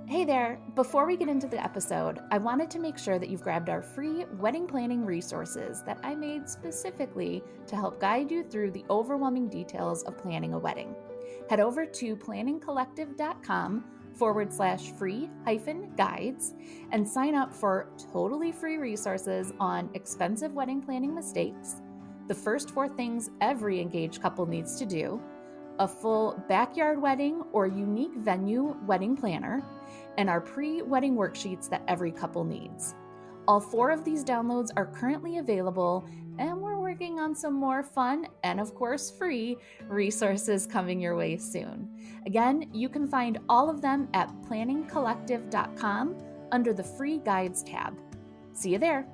Hey there! Before we get into the episode, I wanted to make sure that you've grabbed our free wedding planning resources that I made specifically to help guide you through the overwhelming details of planning a wedding. Head over to planningcollective.com/free-guides and sign up for totally free resources on expensive wedding planning mistakes, the first 4 things every engaged couple needs to do, a full backyard wedding or unique venue wedding planner, and our pre-wedding worksheets that every couple needs. All 4 of these downloads are currently available, and we're working on some more fun and, of course, free resources coming your way soon. Again, you can find all of them at planningcollective.com under the Free Guides tab. See you there.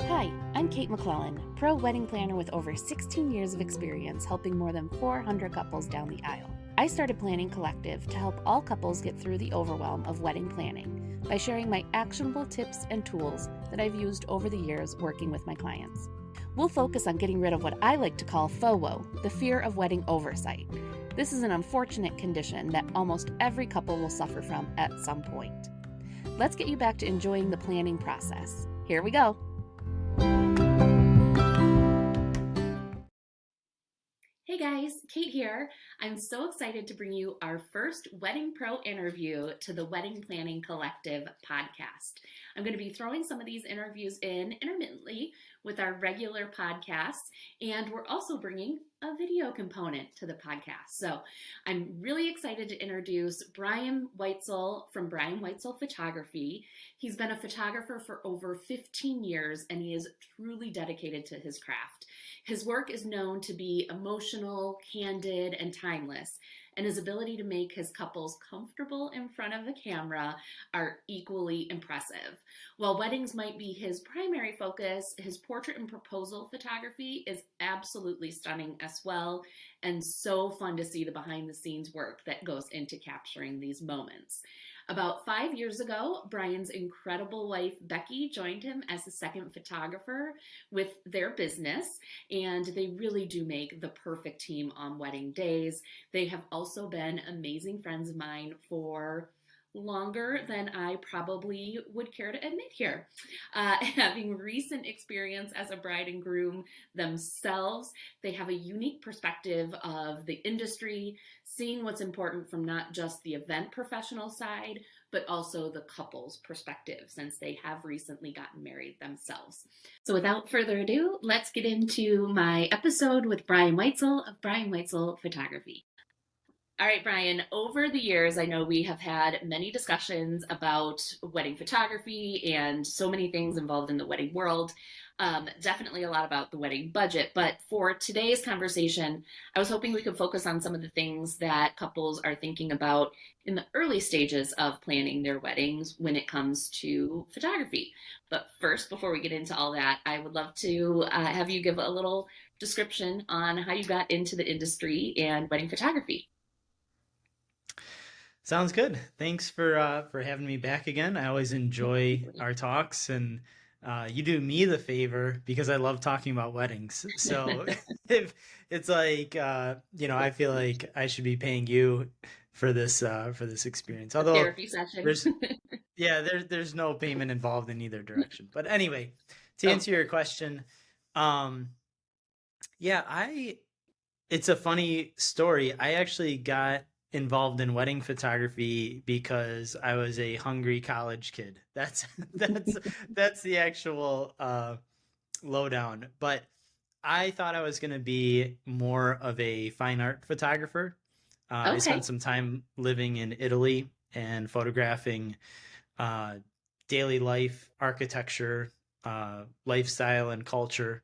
Hi, I'm Kate McClellan, pro wedding planner with over 16 years of experience helping more than 400 couples down the aisle. I started Planning Collective to help all couples get through the overwhelm of wedding planning by sharing my actionable tips and tools that I've used over the years working with my clients. We'll focus on getting rid of what I like to call FOWO, the fear of wedding oversight. This is an unfortunate condition that almost every couple will suffer from at some point. Let's get you back to enjoying the planning process. Here we go. Hey guys, Kate here. I'm so excited to bring you our first Wedding Pro interview to the Wedding Planning Collective podcast. I'm going to be throwing some of these interviews in intermittently with our regular podcasts, and we're also bringing a video component to the podcast. So I'm really excited to introduce Brian Weitzel from Brian Weitzel Photography. He's been a photographer for over 15 years, and he is truly dedicated to his craft. His work is known to be emotional, candid, and timeless, and his ability to make his couples comfortable in front of the camera are equally impressive. While weddings might be his primary focus, his portrait and proposal photography is absolutely stunning as well, and so fun to see the behind-the-scenes work that goes into capturing these moments. About 5 years ago, Brian's incredible wife, Becky, joined him as a second photographer with their business, and they really do make the perfect team on wedding days. They have also been amazing friends of mine for longer than I probably would care to admit here. Having recent experience as a bride and groom themselves, they have a unique perspective of the industry, seeing what's important from not just the event professional side, but also the couple's perspective, since they have recently gotten married themselves. So without further ado, let's get into my episode with Brian Weitzel of Brian Weitzel Photography. All right, Brian, over the years, I know we have had many discussions about wedding photography and so many things involved in the wedding world. Definitely a lot about the wedding budget. But for today's conversation, I was hoping we could focus on some of the things that couples are thinking about in the early stages of planning their weddings when it comes to photography. But first, before we get into all that, I would love to have you give a little description on how you got into the industry and wedding photography. Sounds good. Thanks for having me back again. I always enjoy our talks, and you do me the favor because I love talking about weddings. So if it's like I feel like I should be paying you for this experience. Although Therapy session. there's no payment involved in either direction. But anyway, to answer your question, it's a funny story. I actually got involved in wedding photography because I was a hungry college kid. That's the actual lowdown. But I thought I was going to be more of a fine art photographer. I spent some time living in Italy and photographing daily life, architecture, lifestyle, and culture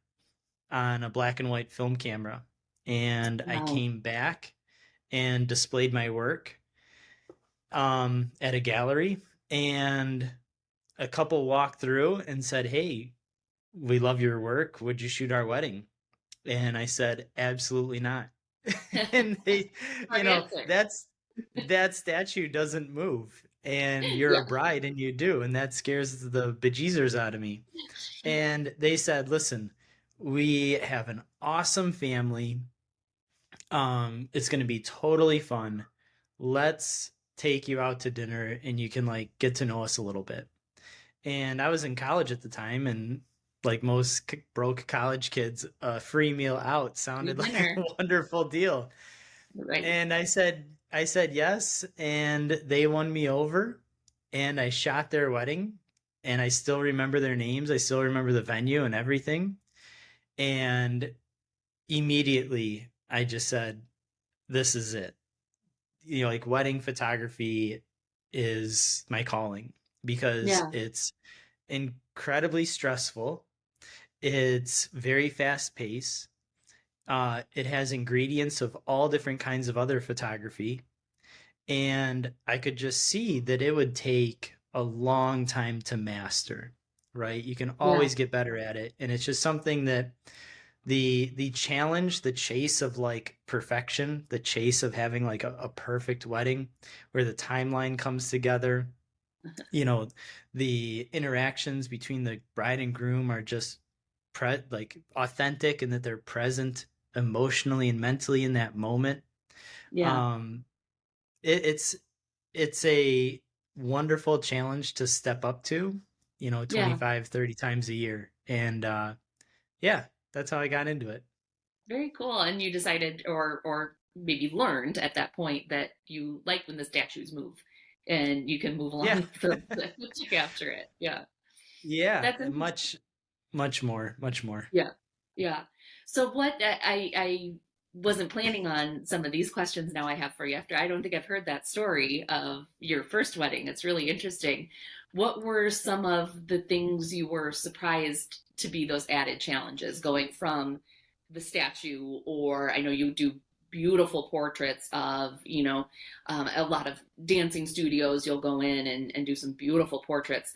on a black and white film camera. And I came back and displayed my work at a gallery, and a couple walked through and said, "Hey, we love your work. Would you shoot our wedding?" And I said, "Absolutely not." And they, that statue doesn't move, and you're a bride and you do, and that scares the bejesus out of me. And they said, "Listen, we have an awesome family. It's going to be totally fun. Let's take you out to dinner and you can like get to know us a little bit. And I was in college at the time, and like most broke college kids, a free meal out Free sounded like a dinner, wonderful deal. right? And I said yes, and they won me over, and I shot their wedding, and I still remember their names. I still remember the venue and everything. And immediately I just said, this is it. Like wedding photography is my calling because Yeah, it's incredibly stressful. It's very fast paced. It has ingredients of all different kinds of other photography. And I could just see that it would take a long time to master, right? You can yeah, always get better at it. And it's just something that the challenge, the chase of like perfection, the chase of having like a perfect wedding where the timeline comes together, you know, the interactions between the bride and groom are just like authentic and that they're present emotionally and mentally in that moment. yeah, Um, it's a wonderful challenge to step up to, yeah. 25, 30 times a year. And yeah, that's how I got into it. Very cool. And you decided, or maybe learned at that point that you like when the statues move, and you can move along Yeah. with them to capture it. Yeah, Yeah, that's and interesting. much more, much more. Yeah, yeah. So what I wasn't planning on some of these questions now I have for you after I don't think I've heard that story of your first wedding. It's really interesting. What were some of the things you were surprised to be those added challenges going from the statue, or I know you do beautiful portraits of, a lot of dancing studios. You'll go in and do some beautiful portraits.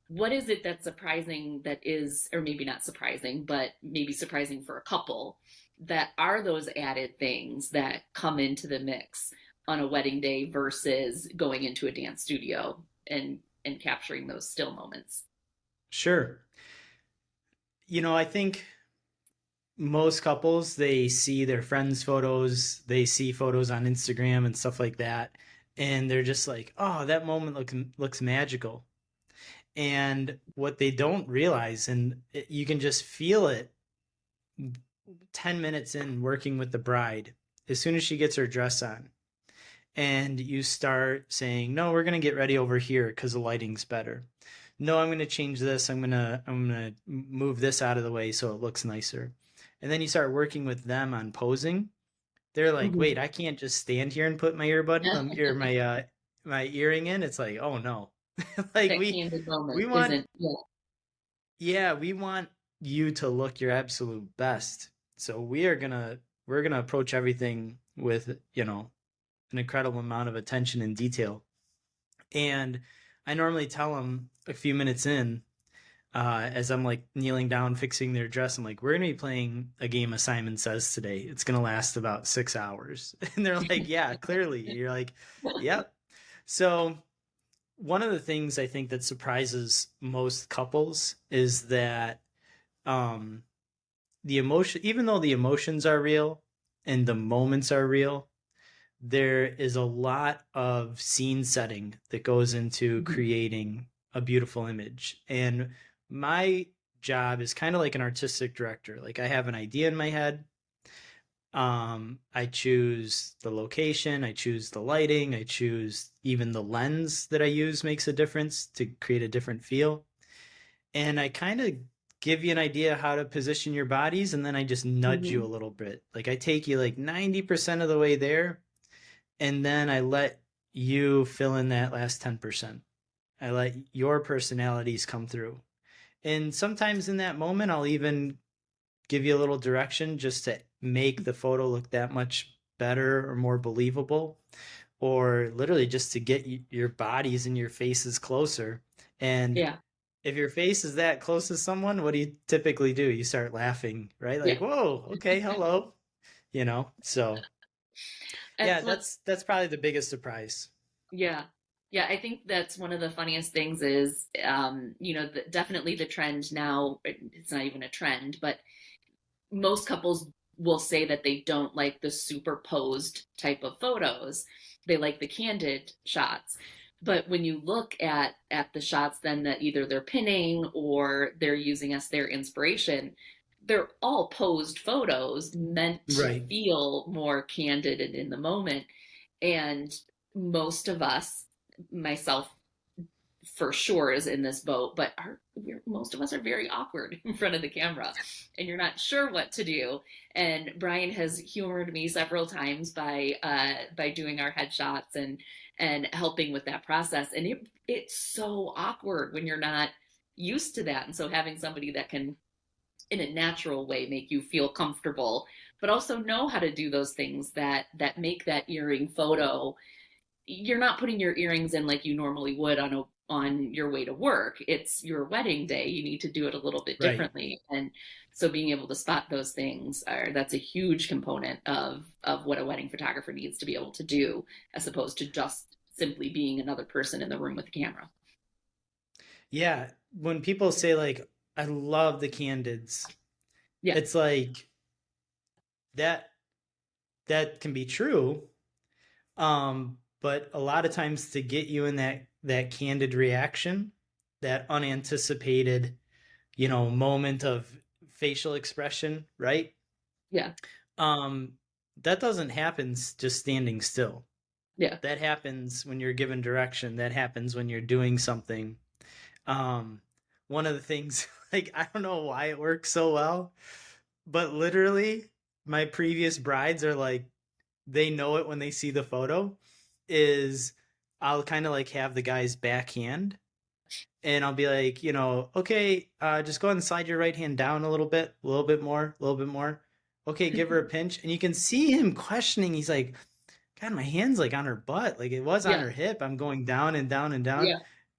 What is it that's surprising that is, or maybe not surprising, but maybe surprising for a couple, that are those added things that come into the mix on a wedding day versus going into a dance studio and capturing those still moments? Sure. I think most couples, they see their friends' photos, they see photos on Instagram and stuff like that, and they're just like, "Oh, that moment looks magical." And what they don't realize, and you can just feel it 10 minutes in working with the bride, as soon as she gets her dress on, and you start saying, "No, we're going to get ready over here because the lighting's better. No, I'm going to change this. I'm going to move this out of the way so it looks nicer." And then you start working with them on posing. They're like, Mm-hmm. "Wait, I can't just stand here and put my earbud or my earring in." It's like, "Oh no." Like That we candid moment we want isn't, yeah, yeah, we want you to look your absolute best. So we're going to approach everything with, an incredible amount of attention and detail. And I normally tell them a few minutes in, as I'm like kneeling down, fixing their dress, I'm like, we're going to be playing a game of Simon Says today. It's going to last about 6 hours. And they're like, yeah, clearly. You're like, yep. So one of the things I think that surprises most couples is that um, the emotion, even though the emotions are real and the moments are real, there is a lot of scene setting that goes into Mhm. creating a beautiful image. And my job is kind of like an artistic director. Like I have an idea in my head. I choose the location, I choose the lighting, I choose even the lens that I use makes a difference to create a different feel. And I kind of give you an idea how to position your bodies, and then I just nudge you a Mhm. little bit. Like I take you like 90% of the way there, and then I let you fill in that last 10%. I let your personalities come through. And sometimes in that moment, I'll even give you a little direction just to make the photo look that much better or more believable, or literally just to get your bodies and your faces closer. And Yeah, if your face is that close to someone, what do you typically do? You start laughing, right? yeah. Like, whoa, okay, hello. So yeah, That's what that's probably the biggest surprise. Yeah. Yeah, I think that's one of the funniest things is, definitely the trend now, it's not even a trend, but most couples will say that they don't like the superposed type of photos. They like the candid shots. But when you look at the shots then that either they're pinning or they're using as their inspiration, they're all posed photos meant to Right. feel more candid and in the moment. And most of us, myself for sure, is in this boat, but most of us are very awkward in front of the camera and you're not sure what to do. And Brian has humored me several times by doing our headshots and helping with that process. And it's so awkward when you're not used to that. And so having somebody that can in a natural way make you feel comfortable, but also know how to do those things that make that earring photo. You're not putting your earrings in like you normally would on your way to work. It's your wedding day. You need to do it a little bit Right. differently. And so being able to spot those things that's a huge component of what a wedding photographer needs to be able to do, as opposed to just simply being another person in the room with the camera. Yeah. When people say like, I love the candids, Yeah. it's like that that can be true. But a lot of times to get you in that candid reaction, that unanticipated, moment of facial expression, right? Yeah. Um, that doesn't happen just standing still. Yeah. That happens when you're given direction. That happens when you're doing something. Um, One of the things, like, I don't know why it works so well, but literally, my previous brides are like, they know it when they see the photo. Is I'll kind of like have the guy's backhand and I'll be like, okay, just go ahead and slide your right hand down a little bit more, a little bit more. Okay, give her a pinch. And you can see him questioning. He's like, God, my hand's like on her butt. Like it was on Yeah. her hip. I'm going down and down and down. Yeah.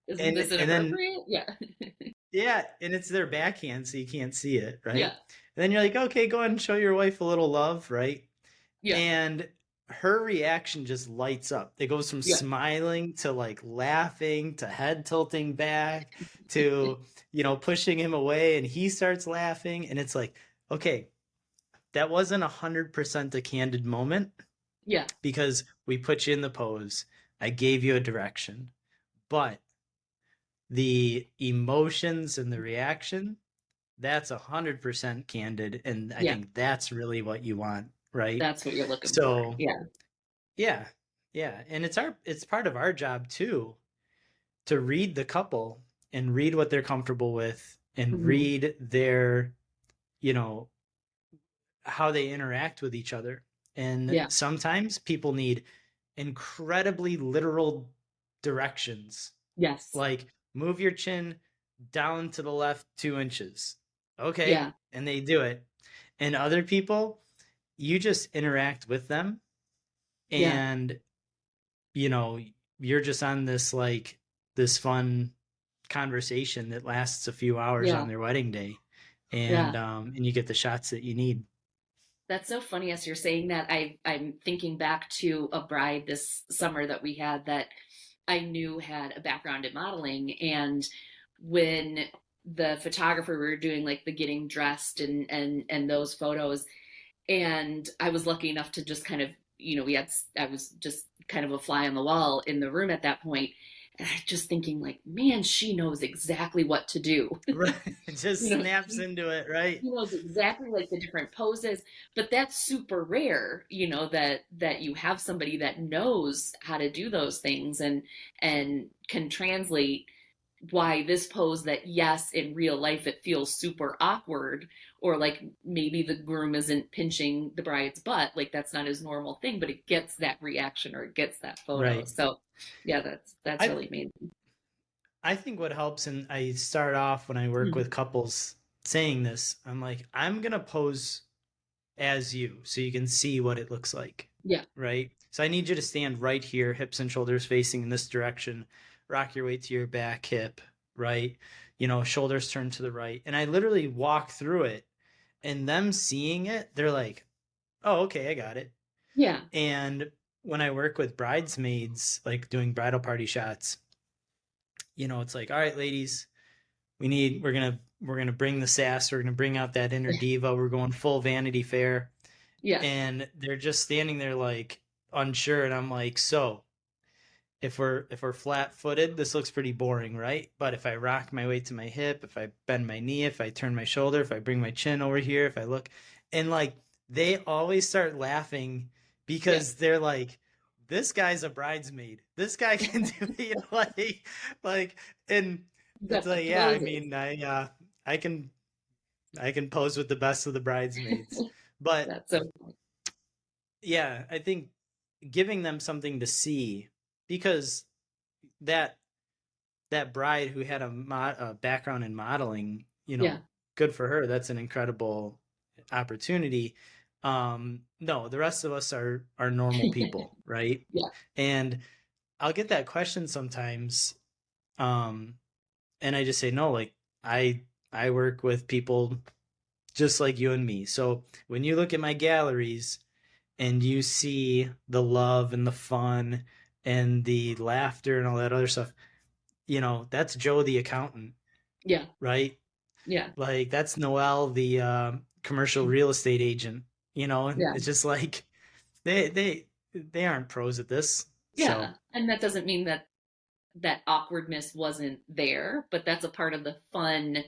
Isn't And this and then inappropriate? Yeah. yeah, and it's their backhand, so you can't see it, right? Yeah. And then you're like, okay, go ahead and show your wife a little love, right? Yeah. And her reaction just lights up. It goes from Yeah. smiling to like laughing to head tilting back to, pushing him away and he starts laughing. And it's like, okay, that wasn't 100% a candid moment Yeah. because we put you in the pose. I gave you a direction, but the emotions and the reaction, that's 100% candid. And I Yeah. think that's really what you want, right? That's what you're looking for. So, Yeah. yeah. Yeah, and it's part of our job too to read the couple and read what they're comfortable with and Hmm. read their, you know, how they interact with each other. And Yeah. sometimes people need incredibly literal directions, Yes. like move your chin down to the left 2 inches. Okay, Yeah. and they do it. And other people, you just interact with them Yeah. and you know, you're just on this fun conversation that lasts a few hours on Yeah. their wedding day, Yeah. and you get the shots that you need. That's so funny as you're saying that. I'm thinking back to a bride this summer that we had that I knew had a background in modeling. And when the photographer, we were doing like the getting dressed and those photos, and I was lucky enough to just kind of, I was just kind of a fly on the wall in the room at that point. And I just thinking like, man, she knows exactly what to do. Right, it just you know, snaps into it, right? he knows exactly like the different poses, but that's super rare, that you have somebody that knows how to do those things and can translate why this pose that, yes, in real life it feels super awkward, or like maybe the groom isn't pinching the bride's butt, like that's not his normal thing, but it gets that reaction or it gets that photo. Right. So yeah, that's I really amazing. I think what helps, and I start off when I work Mm. with couples saying this, I'm like, I'm gonna pose as you so you can see what it looks like, Yeah. right? So I need you to stand right here, hips and shoulders facing in this direction, rock your weight to your back hip, right? Shoulders turn to the right. And I literally walk through it and them seeing it, they're like, oh, okay, I got it. Yeah. And when I work with bridesmaids, like doing bridal party shots, it's like, all right, ladies, we're gonna bring the sass, we're gonna bring out that inner diva, we're going full Vanity Fair. Yeah. and they're just standing there like unsure, and I'm like, so if we're flat-footed, this looks pretty boring, right? But if I rock my weight to my hip, if I bend my knee, if I turn my shoulder, if I bring my chin over here, if I look, and like they always start laughing Yeah. because they're like, this guy's a bridesmaid. This guy can do it, like, and it's The like, yeah, I poses. mean, I can I can pose with the best of the bridesmaids. But That's so funny. yeah, I think giving them something to see, because that that bride who had a background in modeling, Yeah. good for her. That's an incredible opportunity. No, the rest of us are normal people, right? Yeah. And I'll get that question sometimes, um, and I just say no. Like I I work with people just like you and me. So when you look at my galleries and you see the love and the fun and the laughter and all that other stuff, that's Joe the accountant, Yeah. right? Yeah. Like that's Noel the commercial real estate agent, and Yeah. it's just like they aren't pros at this. So Yeah. And that doesn't mean that that awkwardness wasn't there, but that's a part of the fun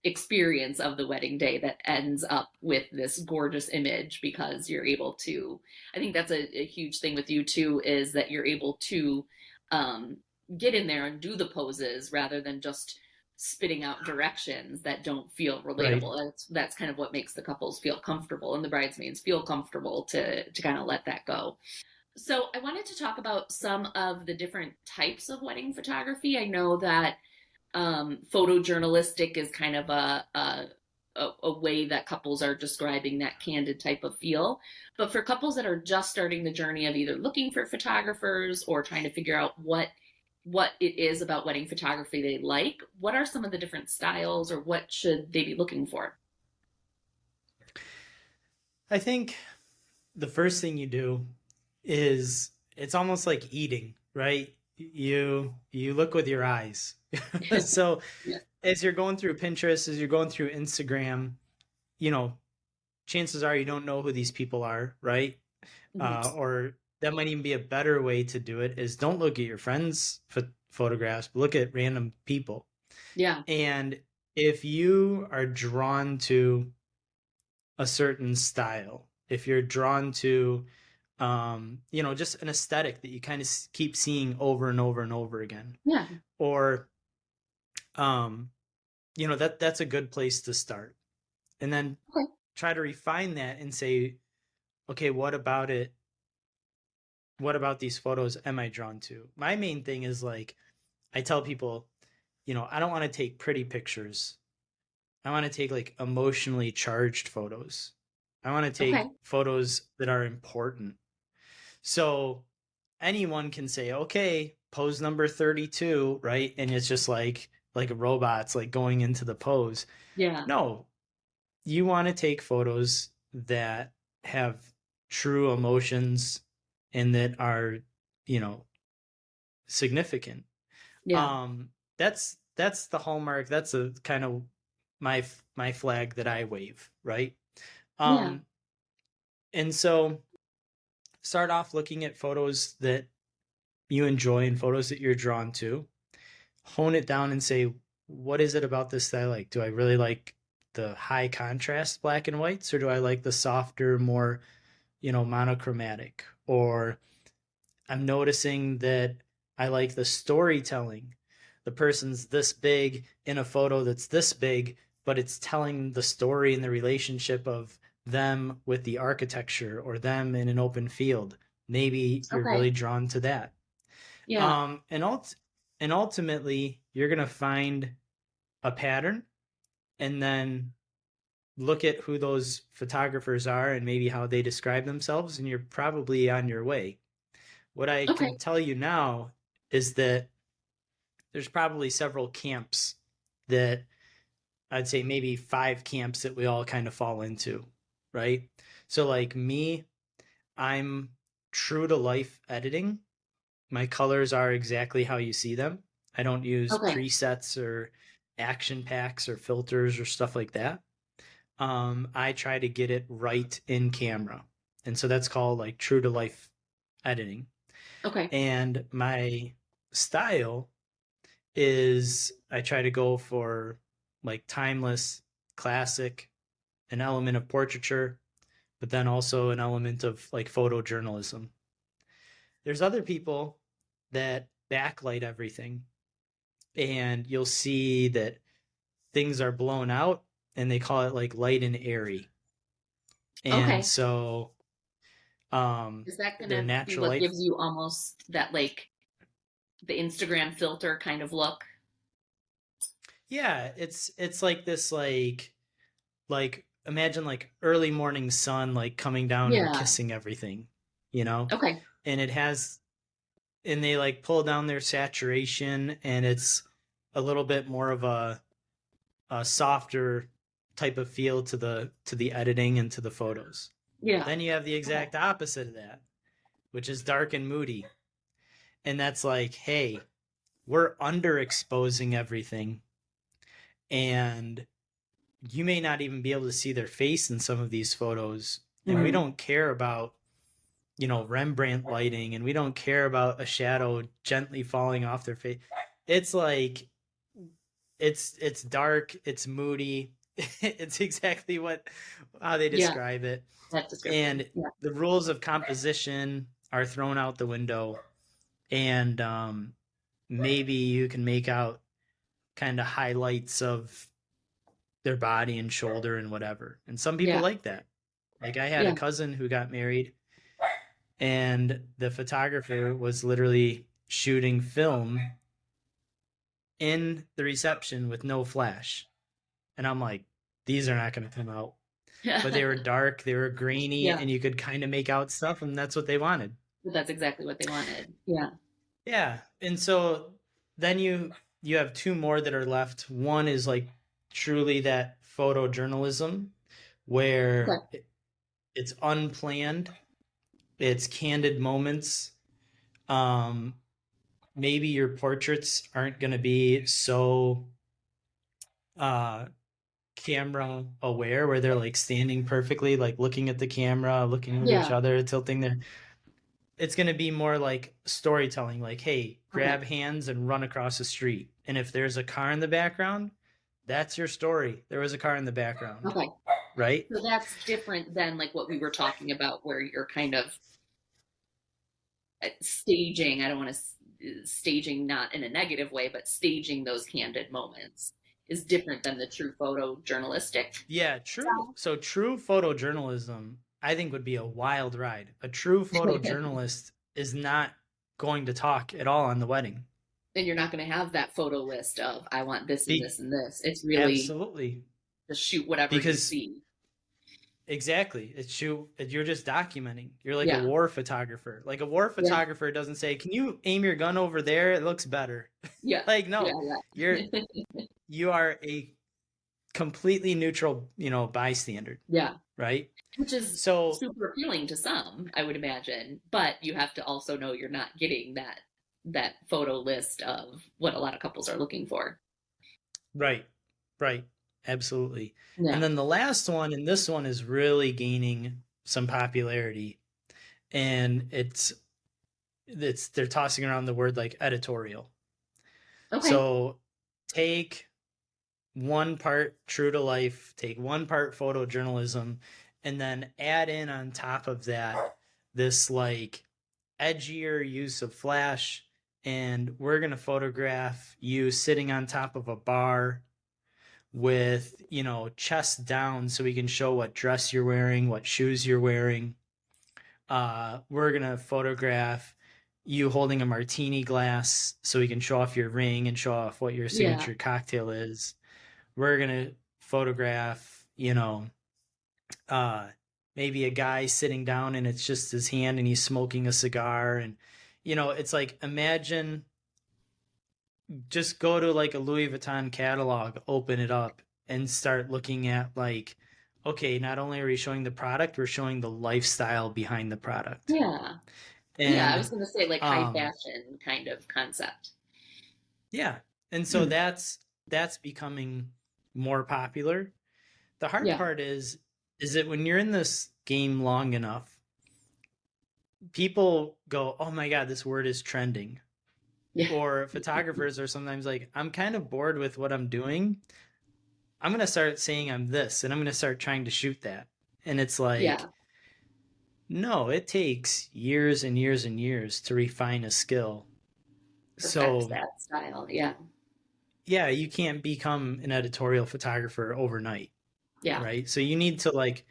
experience of the wedding day that ends up with this gorgeous image because you're able to. I think that's a huge thing with you too, is that you're able to um, get in there and do the poses rather than just spitting out directions that don't feel right. relatable. That's kind of what makes the couples feel comfortable and the bridesmaids feel comfortable to kind of let that go. So I wanted to talk about some of the different types of wedding photography. I know that photojournalistic is kind of a way that couples are describing that candid type of feel. But for couples that are just starting the journey of either looking for photographers or trying to figure out what it is about wedding photography they like, what are some of the different styles or what should they be looking for? I think the first thing you do is it's almost like eating, right? You look with your eyes. So Yeah. as you're going through Pinterest, as you're going through Instagram, you know, chances are you don't know who these people are, right? Mhm. Or that might even be a better way to do it is don't look at your friends' photographs, but look at random people. Yeah. And if you are drawn to a certain style, if you're drawn to, just an aesthetic that you kind of keep seeing over and over and over again, Yeah. or, um, that's a good place to start. And then Okay. try to refine that and say, okay, what about it? What about these photos am I drawn to? My main thing is like, I tell people, I don't want to take pretty pictures. I want to take like emotionally charged photos. I want to Okay. take photos that are important. So anyone can say, okay, pose number 32, right? And it's just like a robot's like going into the pose. Yeah. No, you want to take photos that have true emotions and that are, you know, significant. Yeah. That's the hallmark. That's a kind of my flag that I wave, right? Yeah. Um, and so start off looking at photos that you enjoy and photos that you're drawn to. Hone it down and say, what is it about this that I like? Do I really like the high contrast black and whites, or do I like the softer, more, monochromatic? Or I'm noticing that I like the storytelling. The person's this big in a photo that's this big, but it's telling the story and the relationship of them with the architecture or them in an open field. Maybe you're Okay. really drawn to that. Yeah. And ultimately, you're gonna find a pattern, and then look at who those photographers are and maybe how they describe themselves, and you're probably on your way. What I Okay. can tell you now is that there's probably several camps that I'd say maybe 5 camps that we all kind of fall into, right? So, like me, I'm true to life editing. My colors are exactly how you see them. I don't use Okay. presets or action packs or filters or stuff like that. I try to get it right in camera. And so that's called like true to life editing. Okay. And my style is I try to go for like timeless, classic, an element of portraiture, but then also an element of like photojournalism. There's other people that backlight everything, and you'll see that things are blown out, and they call it like light and airy. And Okay. so Is that going they're to be natural what light. gives you almost that like the Instagram filter kind of look? Yeah, it's like this like imagine like early morning sun like coming down and Yeah. kissing everything, you know? Okay. And it has and they like pull down their saturation, and it's a little bit more of a softer type of feel to the editing and to the photos. Yeah. Then you have the Okay. exact opposite of that, which is dark and moody. And that's like, hey, we're underexposing everything, and you may not even be able to see their face in some of these photos. And we Mhm. don't care about, you know, Rembrandt lighting, and we don't care about a shadow gently falling off their face. It's like it's dark, it's moody. It's exactly what how they Yeah. describe it. That description. And Yeah. the rules of composition are thrown out the window, and maybe you can make out kind of highlights of their body and shoulder and whatever. And some people Yeah. like that. Like I had a Yeah. cousin who got married, and the photographer was literally shooting film in the reception with no flash. And I'm like, these are not going to come out. But they were dark, they were grainy, Yeah. and you could kind of make out stuff, and that's what they wanted. But that's exactly what they wanted. Yeah. Yeah. And so then you have two more that are left. One is like truly that photojournalism where Okay. it's unplanned, it's candid moments. Um, maybe your portraits aren't going to be so uh, camera aware where they're like standing perfectly, like looking at the camera, looking at each Yeah. other, tilting their. It's going to be more like storytelling, like, hey, Okay. grab hands and run across the street. And if there's a car in the background, that's your story. There was a car in the background, Okay. right? So that's different than like what we were talking about, where you're kind of staging. I don't want to staging not in a negative way, but staging those candid moments is different than the true photojournalistic Yeah, true. style. So true photojournalism, I think, would be a wild ride. A true photojournalist is not going to talk at all on the wedding. And you're not going to have that photo list of I want this and Be this and this. It's really absolutely just shoot whatever you because see. exactly it's you're just documenting. You're like a Yeah. war photographer. Like a war Yeah. photographer doesn't say, "Can you aim your gun over there? It looks better." Yeah. Like Yeah. no, you're Yeah. you are a completely neutral, you know, bystander, Yeah. right? Which is So super appealing to some, I would imagine. But you have to also know you're not getting that photo list of what a lot of couples are looking for. right, right, absolutely. And Yeah. then the last one, and this one is really gaining some popularity, and it's they're tossing around the word like editorial. Okay. So take one part true to life, take one part photojournalism, and then add in on top of that this like edgier use of flash. And we're going to photograph you sitting on top of a bar with, you know, chest down so we can show what dress you're wearing, what shoes you're wearing. We're going to photograph you holding a martini glass so we can show off your ring and show off what your Yeah. signature cocktail is. We're going to photograph, you know, uh, maybe a guy sitting down and it's just his hand and he's smoking a cigar. And, you know, it's like imagine just go to like a Louis Vuitton catalog, open it up, and start looking at like, okay, not only are we showing the product, we're showing the lifestyle behind the product. Yeah. Yeah. I And was going to say like high um, fashion kind of concept. yeah, and so Hmm. that's becoming more popular. The hard Yeah. part is that when you're in this game long enough, people go, "Oh my God, this word is trending." Yeah. Or photographers are sometimes like, "I'm kind of bored with what I'm doing. I'm going to start saying I'm this and I'm going to start trying to shoot that." And it's like, Yeah. no, it takes years and years and years to refine a skill. Perfect So, that style. Yeah. yeah, you can't become an editorial photographer overnight, Yeah. right? So you need to like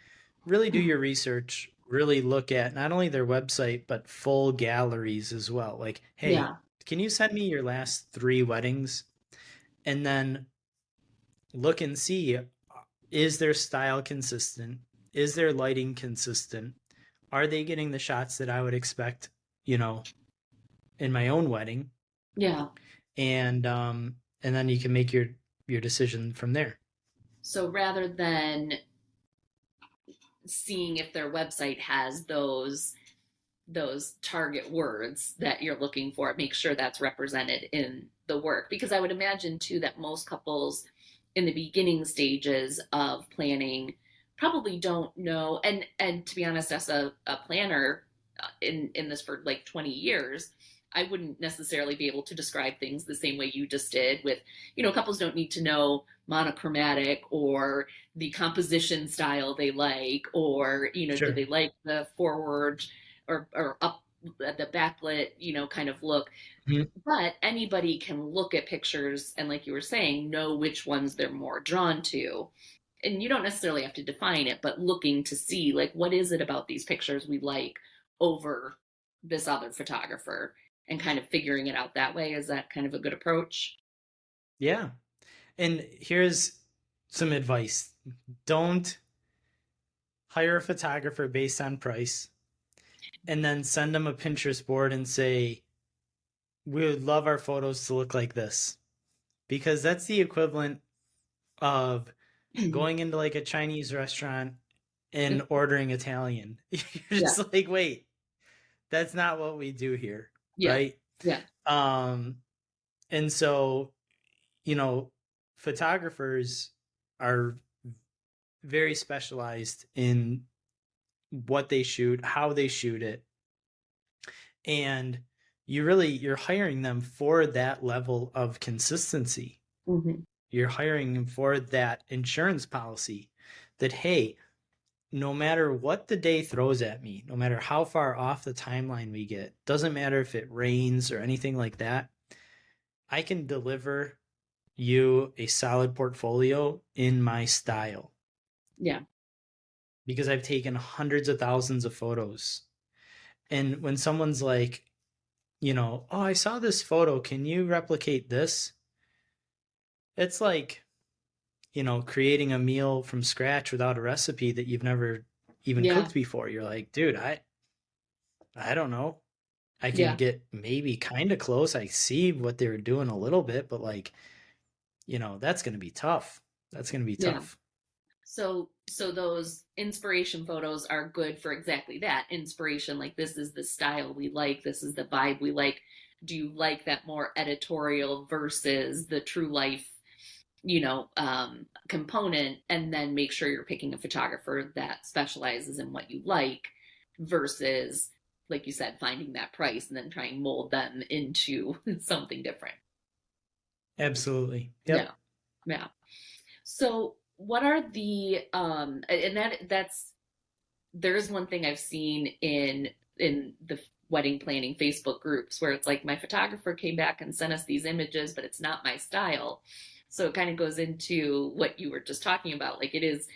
really do your research, really look at not only their website, but full galleries as well. Like, hey, Yeah. can you send me your last 3 weddings? And then look and see, is their style consistent? Is their lighting consistent? Are they getting the shots that I would expect, you know, in my own wedding? Yeah. And then you can make your decision from there. So rather than seeing if their website has those target words that you're looking for, make sure that's represented in the work, because I would imagine too that most couples in the beginning stages of planning probably don't know, and to be honest, as a planner in this for like 20 years, I wouldn't necessarily be able to describe things the same way you just did with, couples don't need to know monochromatic or the composition style they like, or, do Sure. they like the forward or up the backlit, kind of look. Mhm. But anybody can look at pictures and, like you were saying, know which ones they're more drawn to. And you don't necessarily have to define it, but looking to see, like, what is it about these pictures we like over this other photographer, and kind of figuring it out that way. Is that kind of a good approach? Yeah. And here's some advice. Don't hire a photographer based on price and then send them a Pinterest board and say, we would love our photos to look like this. Because that's the equivalent of going into like a Chinese restaurant and ordering Italian. You're Yeah. just like, wait, that's not what we do here, Yeah. right? Yeah. Um, and so, you know, photographers are very specialized in what they shoot, how they shoot it, and you're hiring them for that level of consistency. Hmm. You're hiring them for that insurance policy that, hey, no matter what the day throws at me, no matter how far off the timeline we get, doesn't matter if it rains or anything like that, I can deliver you a solid portfolio in my style Yeah. because I've taken hundreds of thousands of photos. And when someone's like, oh, I saw this photo, can you replicate this? It's like, creating a meal from scratch without a recipe that you've never even Yeah. cooked before. You're like, dude, I don't know. I can Yeah. get maybe kind of close. I see what they were doing a little bit, but like, that's going to be tough. That's going to be Yeah. tough. So those inspiration photos are good for exactly that. Inspiration, like, this is the style we like, this is the vibe we like. Do you like that more editorial versus the true life, component? And then make sure you're picking a photographer that specializes in what you like, versus, like you said, finding that price and then trying to mold them into something different. Absolutely. Yeah. Yep. Yeah. So what are the and that's there is one thing I've seen in the wedding planning Facebook groups where it's like, my photographer came back and sent us these images, but it's not my style. So it kind of goes into what you were just talking about. Like, it is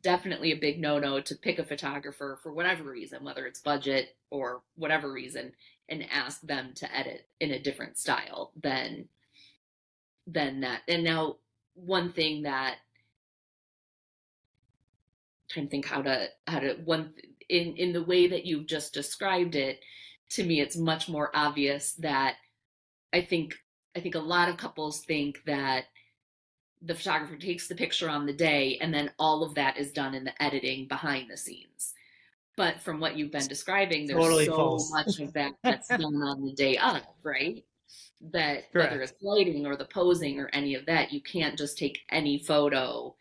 definitely a big no-no to pick a photographer for whatever reason, whether it's budget or whatever reason, and ask them to edit in a different style than that. And now, one thing that, trying to think how to one in the way that you've just described it, to me it's much more obvious that I think I think a lot of couples think that the photographer takes the picture on the day and then all of that is done in the editing behind the scenes. But from what you've been describing, there's Totally so false. much of that that's done on the day of, right? That whether Correct. it's lighting or the posing or any of that, you can't just take any photo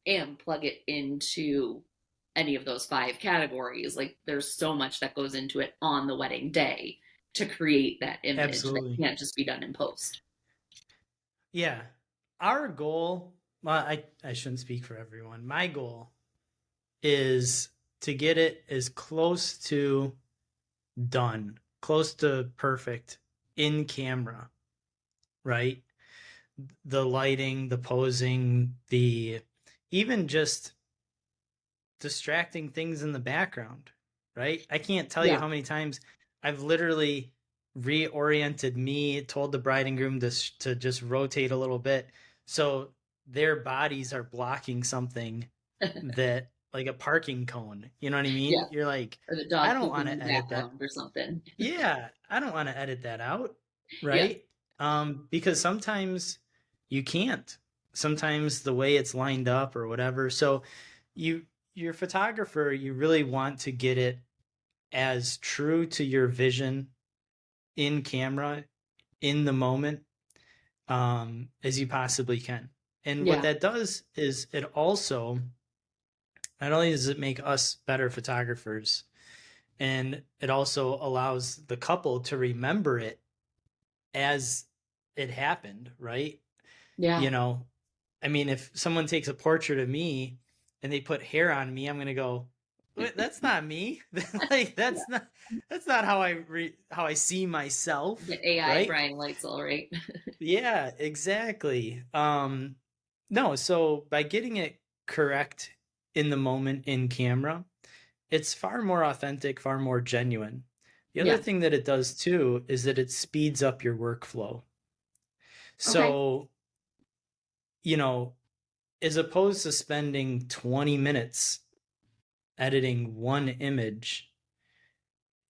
and plug it into any of those five categories. Like there's so much that goes into it on the wedding day to create that image that Absolutely. can't just be done in post. Yeah. Our goal, well, I shouldn't speak for everyone. My goal is to get it as close to done, close to perfect in camera, right? The lighting, the posing, the even just distracting things in the background, right? I can't tell you Yeah. how many times I've literally reoriented me, told the bride and groom to just rotate a little bit so their bodies are blocking something that like a parking cone. You know what I Yeah. mean? You're like, Or the I dog don't pooping want in to the edit that. background or something. Yeah, I don't want to edit that out, Yeah. right? Because sometimes you can't. Sometimes the way it's lined up or whatever. So you your photographer, you really want to get it as true to your vision in camera in the moment as you possibly can. And what Yeah. that does is it also not only does it make us better photographers, and it also allows the couple to remember it as it happened, right? Yeah. You know, I mean, if someone takes a portrait of me and they put hair on me, I'm gonna go, "Wait, that's not me. Like Yeah. that's not how I see myself, The AI right?" Brian Weitzel, right? Yeah, exactly. No, so by getting it correct in the moment in camera, it's far more authentic, far more genuine. The other Yeah. thing that it does too is that it speeds up your workflow. Okay. So, you know, as opposed to spending 20 minutes editing one image,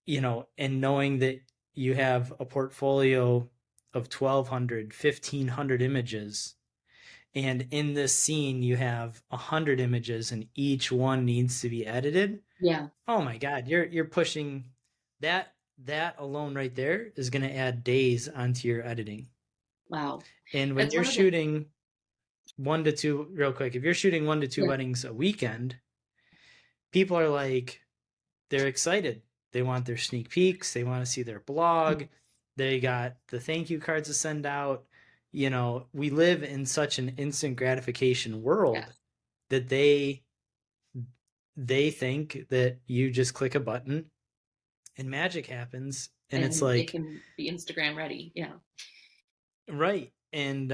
and knowing that you have a portfolio of 1,200, 1,500 images, and in this scene you have 100 images and each one needs to be edited. Yeah. Oh my God, you're pushing that that alone right there is going to add days onto your editing. Wow. And when That's you're one of the, shooting one to two, real quick, if you're shooting 1 to 2 yeah. weddings a weekend, people are like, they're excited. They want their sneak peeks. They want to see their blog. They got the thank you cards to send out. We live in such an instant gratification Yeah. world that they think that you just click a button and magic happens. And it's And it like, can be Instagram ready. Yeah. right. And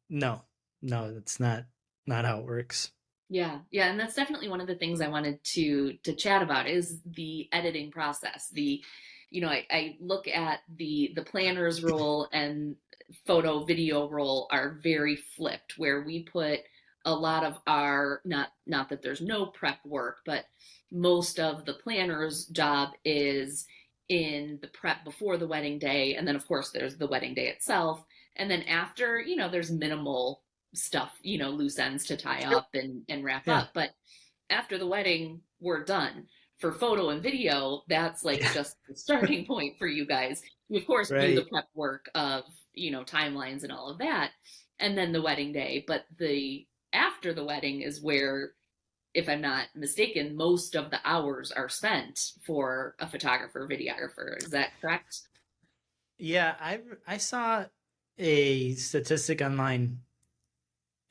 no, that's not how it works. Yeah, yeah, and that's definitely one of the things I wanted to chat about is the editing process. I look at the planner's role and photo video role are very flipped, where we put a lot of our not that there's no prep work, but most of the planner's job is in the prep before the wedding day, and then of course there's the wedding day itself, and then after, there's minimal stuff, loose ends to tie Sure. up and wrap Yeah. up. But after the wedding, we're done. For photo and video, that's like Yeah. just the starting point for you guys. You, of course, do the Right. prep work of, timelines and all of that, and then the wedding day. But the after the wedding is where, if I'm not mistaken, most of the hours are spent for a photographer, videographer. Is that correct? Yeah, I saw a statistic online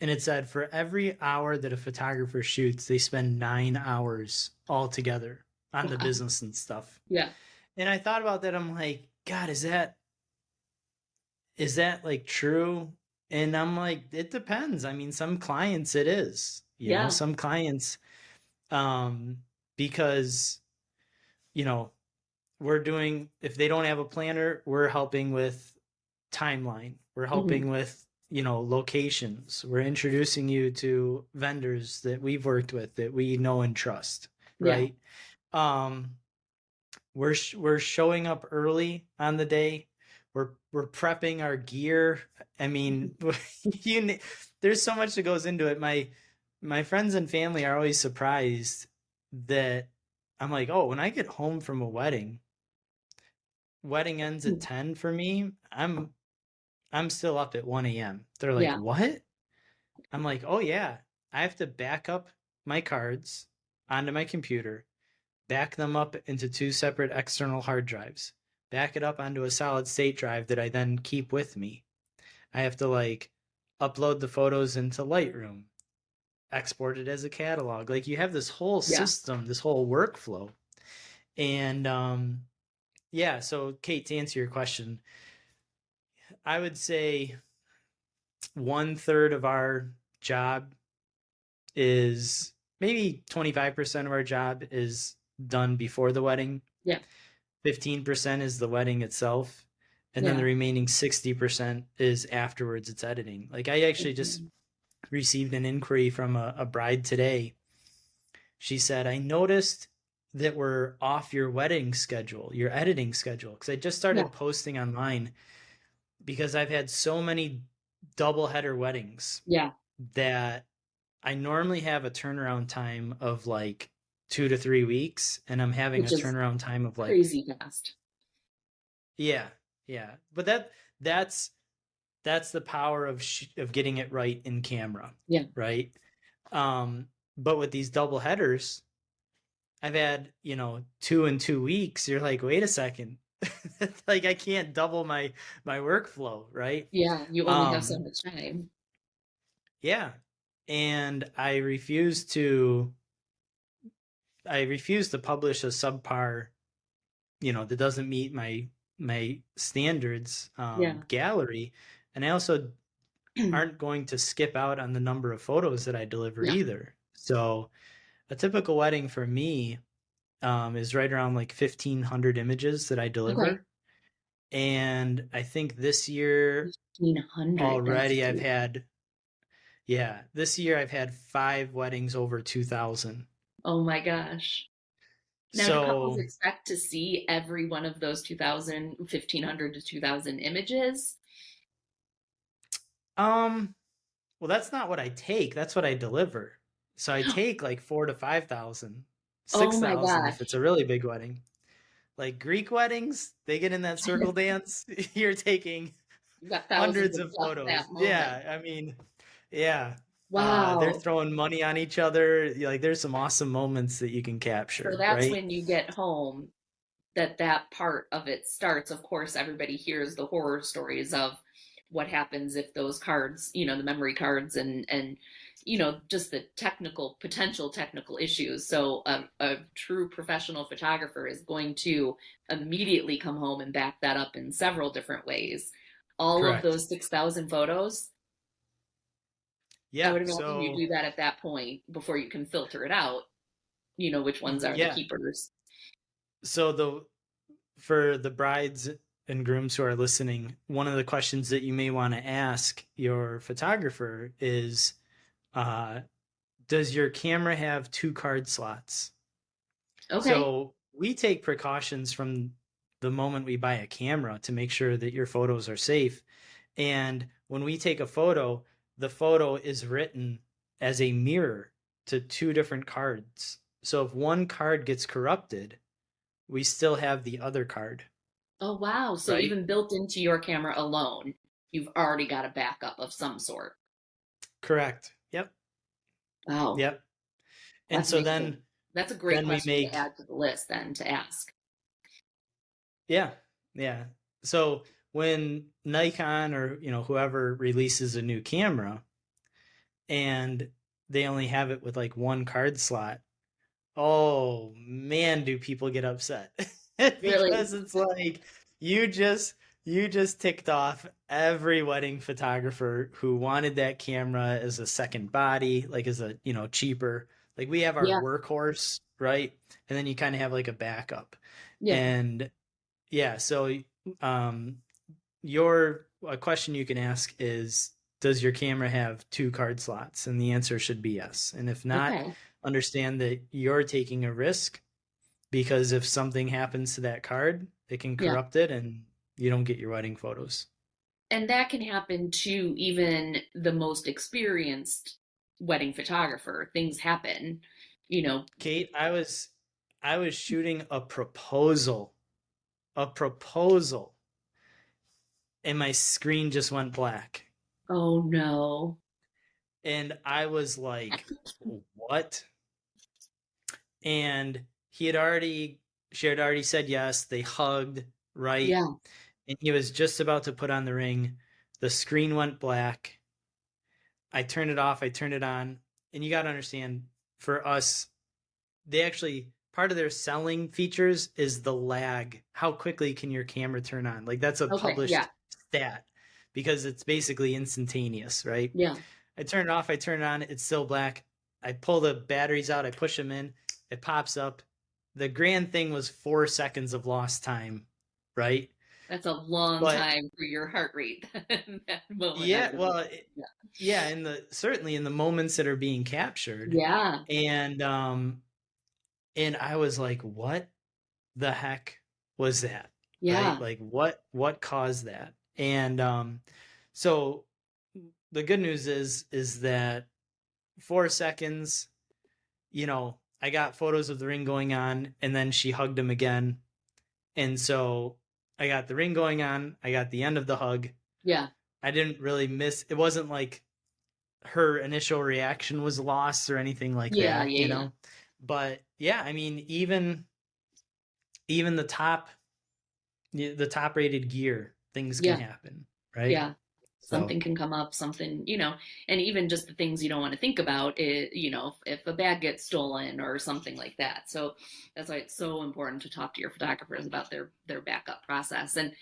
and it said for every hour that a photographer shoots, they spend 9 hours altogether on the Wow. business and stuff. Yeah. And I thought about that. I'm like, God, is that like true? And I'm like, it depends. I mean, some clients it is, Yeah. some clients, um, because, you know, we're doing, if they don't have a planner, we're helping with timeline. We're Hmm. helping with, locations. We're introducing you to vendors that we've worked with that we know and trust, Yeah. right? Um, we're showing up early on the day. We're prepping our gear. I mean, there's so much that goes into it. My friends and family are always surprised that I'm like, oh, when I get home from a wedding ends at 10 for me. I'm still up at 1 a.m. They're like, Yeah. "What?" I'm like, "Oh yeah." I have to back up my cards onto my computer, back them up into two separate external hard drives, back it up onto a solid state drive that I then keep with me. I have to like upload the photos into Lightroom, export it as a catalog. Like you have this whole Yeah. system, this whole workflow. And yeah, so Kate, to answer your question, I would say 1/3 of our job is maybe 25% of our job is done before the wedding. Yeah. 15% is the wedding itself. And then the Yeah. remaining 60% is afterwards, it's editing. Like I actually just Mhm. received an inquiry from a bride today. She said, I noticed that we're off your wedding schedule, your editing schedule. Because I just Yeah. started posting online because I've had so many double header weddings Yeah. that I normally have a turnaround time of like 2 to 3 weeks, and I'm having a Which is turnaround time of like, crazy fast. yeah, yeah. But that's that's the power of of getting it right in camera, Yeah. right? But with these double headers, I've had 2 in 2 weeks. You're like, wait a second, like I can't double my workflow, right? Yeah. You only have so Um, much time. yeah, and I refuse to publish a subpar, that doesn't meet my standards Yeah. gallery, and I also aren't going to skip out on the number of photos that I deliver Yeah. either. So a typical wedding for me is right around like 1,500 images that I Okay. deliver, and I think this year 1,500. That's already huge. this year I've had 5 weddings over 2,000. Oh my gosh. Now, do couples So expect to see every one of those 1,500 to 2,000 images? um well, that's not what I take. That's what I deliver. So I take like 4 to 5,000, six Oh my thousand if it's gosh. a really big wedding. Like Greek weddings, they get in that circle dance. You're taking You've got thousands hundreds of of just photos. that moment. Yeah, I mean, yeah. They're Wow. throwing money on each other. Like there's some awesome moments that you can So capture, that's right? when you get home that part of it starts. Of course, everybody hears the horror stories of what happens if those cards, the memory cards and just the potential technical issues. So a true professional photographer is going to immediately come home and back that up in several different ways. All of Correct. those 6,000 photos, I Yeah. would imagine you So do that at that point before you can filter it out, which ones are the yeah. keepers. So for the brides and grooms who are listening, one of the questions that you may want to ask your photographer is, uh, does your camera have 2 card slots? Okay. So we take precautions from the moment we buy a camera to make sure that your photos are safe. And when we take a photo, the photo is written as a mirror to 2 different cards. So if one card gets corrupted, we still have the other card, Oh, wow. So right? even built into your camera alone, you've already got a backup of some sort. Correct. Yep. Wow. Yep. And That's so amazing. then That's a great then we question to make add to the list then to ask. yeah. Yeah. So when Nikon or whoever releases a new camera and they only have it with like one card slot, oh man, do people get upset. Really? Because it's like you just you just ticked off every wedding photographer who wanted that camera as a second body, like as a, cheaper. Like we have our Yeah. workhorse, right? And then you kind of have like a backup. Yeah. And yeah, so um your a question you can ask is, does your camera have 2 card slots? And the answer should be yes. And if not, Okay. understand that you're taking a risk, because if something happens to that card, it can Yeah. corrupt it and you don't get your wedding photos. And that can happen to even the most experienced wedding photographer. Things happen, you know. Kate, I was shooting a proposal, and my screen just went black. Oh no. And I was like, what? And he had already, she had already said yes. They hugged, right? Yeah. And he was just about to put on the ring. The screen went black. I turned it off, I turned it on. And you got to understand, for us, they actually, part of their selling features is the lag. How quickly can your camera turn on? Like, that's a Okay. Yeah. published stat because it's basically instantaneous, right? Yeah. I turn it off, I turn it on, it's still black. I pull the batteries out, I push them in, it pops up. The grand thing was 4 seconds of lost time, right? That's a long But time for your heart rate. That moment, I yeah, would well, yeah. yeah, in the certainly in the moments that are being captured, Yeah. and I was like, what the heck was that, right? Yeah. Like, what caused that? And so the good news is that 4 seconds, I got photos of the ring going on, and then she hugged him again. And so I got the ring going on, I got the end of the hug. Yeah. I didn't really miss, it wasn't like her initial reaction was lost or anything like Yeah. that, Yeah. Yeah. But yeah, I mean, even the top rated gear, things can Yeah. happen, right? Yeah. So Something can come up, something, and even just the things you don't want to think about it, if a bag gets stolen or something like that. So that's why it's so important to talk to your photographers about their backup process. And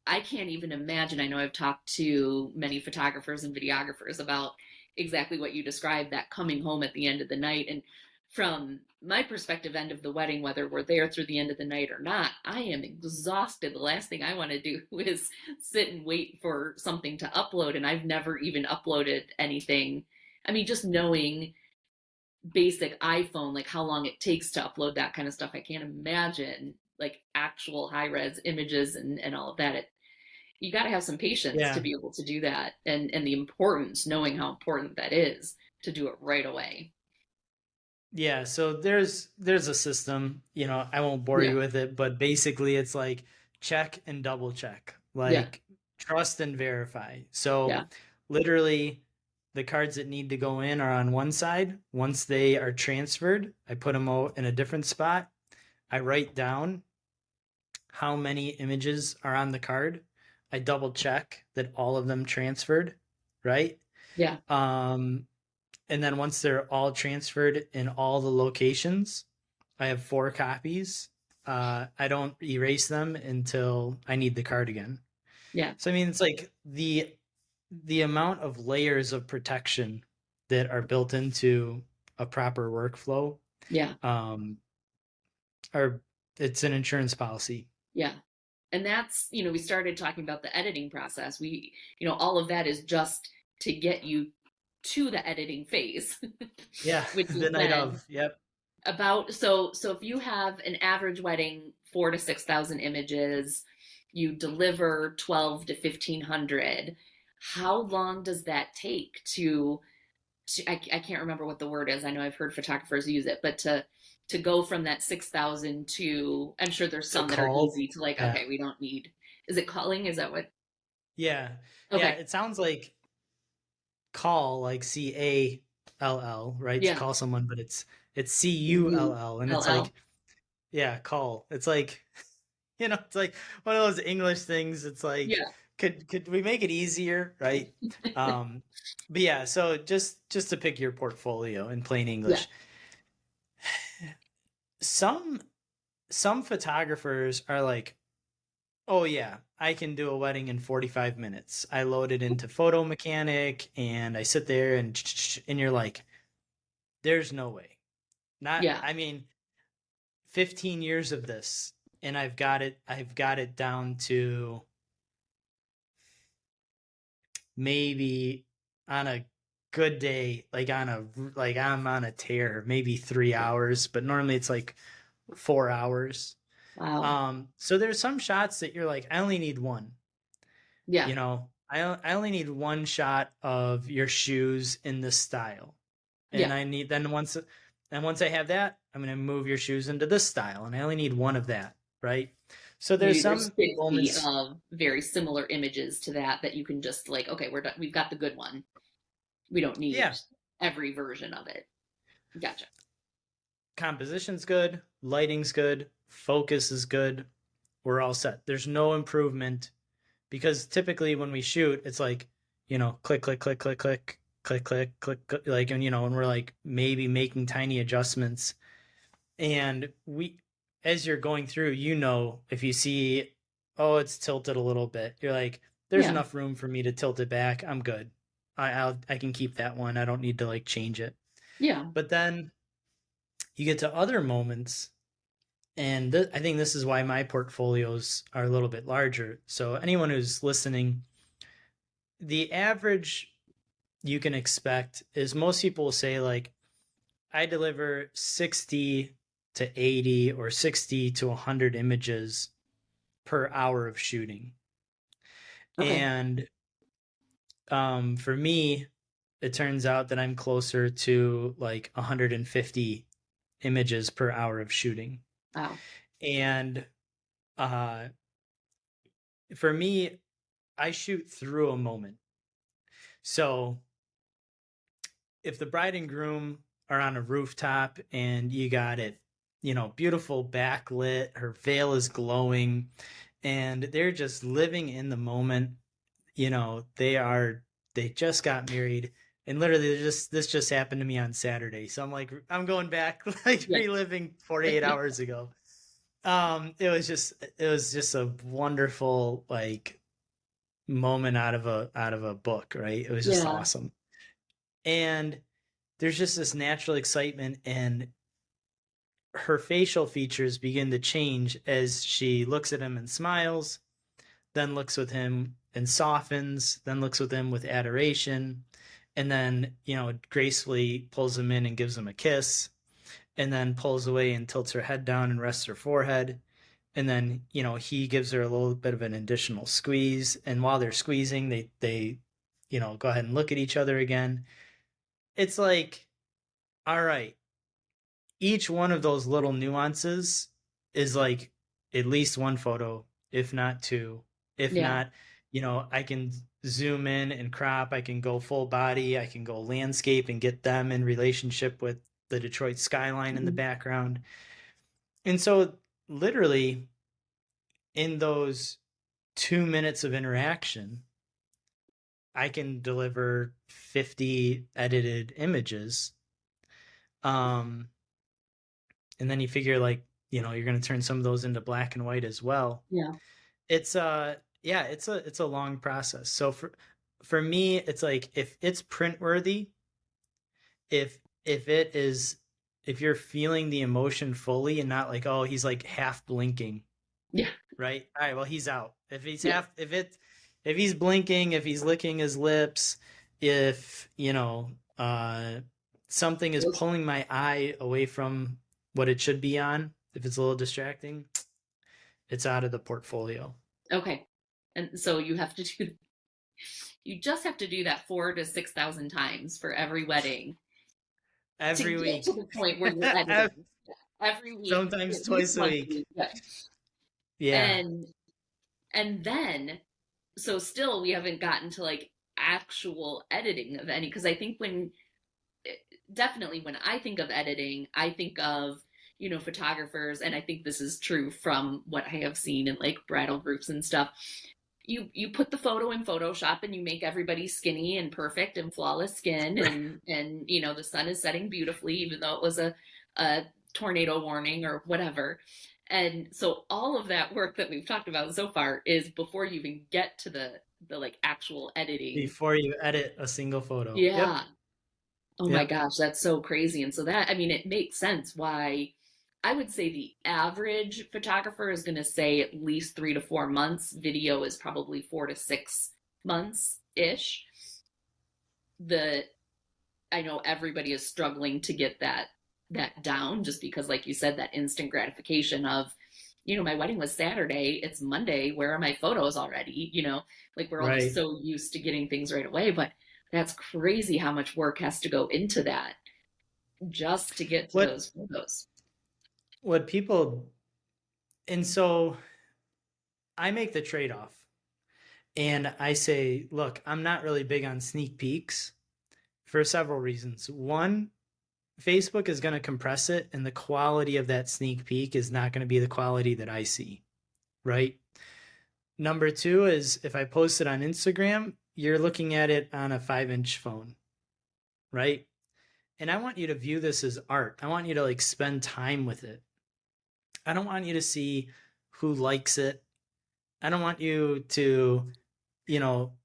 I can't even imagine. I know I've talked to many photographers and videographers about exactly what you described, that coming home at the end of the night. And from my perspective, end of the wedding, whether we're there through the end of the night or not, I am exhausted. The last thing I want to do is sit and wait for something to upload. And I've never even uploaded anything. I mean, just knowing basic iPhone, like how long it takes to upload that kind of stuff, I can't imagine like actual high res images and all of that. You got to have some patience to yeah. be able to do that, and the importance, knowing how important that is, to do it right away. Yeah, so there's a system, I won't bore Yeah. you with it, but basically it's like check and double check, Yeah. like trust and verify. So Yeah. literally the cards that need to go in are on one side. Once they are transferred, I put them out in a different spot. I write down how many images are on the card. I double check that all of them transferred, right? Yeah. Um, and then once they're all transferred in all the locations, I have 4 copies. I don't erase them until I need the card again. Yeah. So I mean, it's like the amount of layers of protection that are built into a proper workflow Yeah. um, are it's an insurance policy. Yeah. And that's, we started talking about the editing process. All of that is just to get you to the editing phase, Yeah, which the is night then of. Yep. about, so if you have an average wedding, 4 to 6,000 images, you deliver 12 to 1,500. How long does that take I can't remember what the word is. I know I've heard photographers use it, but to go from that 6,000 to, I'm sure there's To some that are call. easy to, like, Yeah. okay, we don't need, is it calling? Is that what? Yeah. Yeah. Okay. It sounds like call, like CALL, right? To Yeah. call someone, but it's U CULL, and L it's like, L. yeah, call. It's like, it's like one of those English things. It's like, Yeah. could we make it easier, right? Um, but yeah, so just to pick your portfolio in plain Yeah. English, some some photographers are like, oh yeah, I can do a wedding in 45 minutes. I load it into Photo Mechanic and I sit there and you're like, there's no way. Not, Yeah. I mean, 15 years of this and I've got it down to maybe on a good day, like I'm on a tear, maybe 3 hours, but normally it's like 4 hours. Wow. So there's some shots that you're like, I only need one. Yeah. I only need one shot of your shoes in this style, and Yeah. I need then once I have that, I'm gonna move your shoes into this style, and I only need one of that, right? So there's Maybe there's some 50 moments. of very similar images to that you can just, like, okay, we're done. We've got the good one. We don't need Yeah, every version of it. Gotcha. composition's good, lighting's good, focus is good. We're all set. There's no improvement because typically when we shoot, it's like, click, click, click, click, click, click, click, click, click, like, and we're like maybe making tiny adjustments. And as you're going through, if you see, oh, it's tilted a little bit, you're like, there's Yeah. enough room for me to tilt it back. I'm good. I can keep that one. I don't need to like change it. Yeah. But then you get to other moments, and I think this is why my portfolios are a little bit larger. So anyone who's listening, the average you can expect is most people will say like, I deliver 60 to 80 or 60 to 100 images per hour of shooting. Okay. And for me, it turns out that I'm closer to like 150 images per hour of shooting. Wow. And uh, for me, I shoot through a moment. So if the bride and groom are on a rooftop and you got it, beautiful backlit, her veil is glowing, and they're just living in the moment. They just got married, and literally this just happened to me on Saturday. So I'm going back like Yeah. reliving 48 hours ago. It was just a wonderful like moment out of a book, right? It was just Yeah. awesome. And there's just this natural excitement, and her facial features begin to change as she looks at him and smiles, then looks with him and softens, then looks with him with adoration, and then, gracefully pulls him in and gives him a kiss, and then pulls away and tilts her head down and rests her forehead. And then, he gives her a little bit of an additional squeeze. And while they're squeezing, they go ahead and look at each other again. It's like, all right, each one of those little nuances is like at least one photo, if not two. If Yeah. not, I can zoom in and crop, I can go full body, I can go landscape and get them in relationship with the Detroit skyline in the Mhm. background. And so, literally, in those 2 minutes of interaction, I can deliver 50 edited images. Um, and then you figure like, you're going to turn some of those into black and white as well. Yeah. It's yeah, it's a long process. So for me, it's like if it's print worthy, if it is, if you're feeling the emotion fully and not like, oh, he's like half blinking, Yeah. right? All right, well, he's out. If he's Yeah. half, if he's blinking, if he's licking his lips, if something is Those- pulling my eye away from what it should be on, if it's a little distracting, it's out of the portfolio. Okay. And so you just have to do that 4 to 6,000 times for every wedding to Every get to week. the point where you're editing. Yeah. Every week, Sometimes at least twice a once a week. week. Yeah. Yeah. And and then so still we haven't gotten to like actual editing of any, because I think when definitely when I think of editing, I think of, photographers, and I think this is true from what I have seen in like bridal groups and stuff. You put the photo in Photoshop and you make everybody skinny and perfect and flawless skin, and the sun is setting beautifully even though it was a tornado warning or whatever. And so all of that work that we've talked about so far is before you even get to the like actual editing. Before you edit a single photo. Yep. Yeah. Oh my Yep. gosh, that's so crazy. And so that, I mean, it makes sense why I would say the average photographer is going to say at least 3 to 4 months. Video is probably 4 to 6 months ish. The I know everybody is struggling to get that down, just because like you said, that instant gratification of, my wedding was Saturday, it's Monday, where are my photos already? Like we're all just Right. so used to getting things right away, but that's crazy how much work has to go into that just to get to What those photos. what people and so I make the trade-off and I say, look, I'm not really big on sneak peeks. for several reasons. One, Facebook is going to compress it, and the quality of that sneak peek is not going to be the quality that I see, right? Number two is if I post it on Instagram, you're looking at it on a 5-inch phone, right? And I want you to view this as art. I want you to like spend time with it. I don't want you to see who likes it. I don't want you to,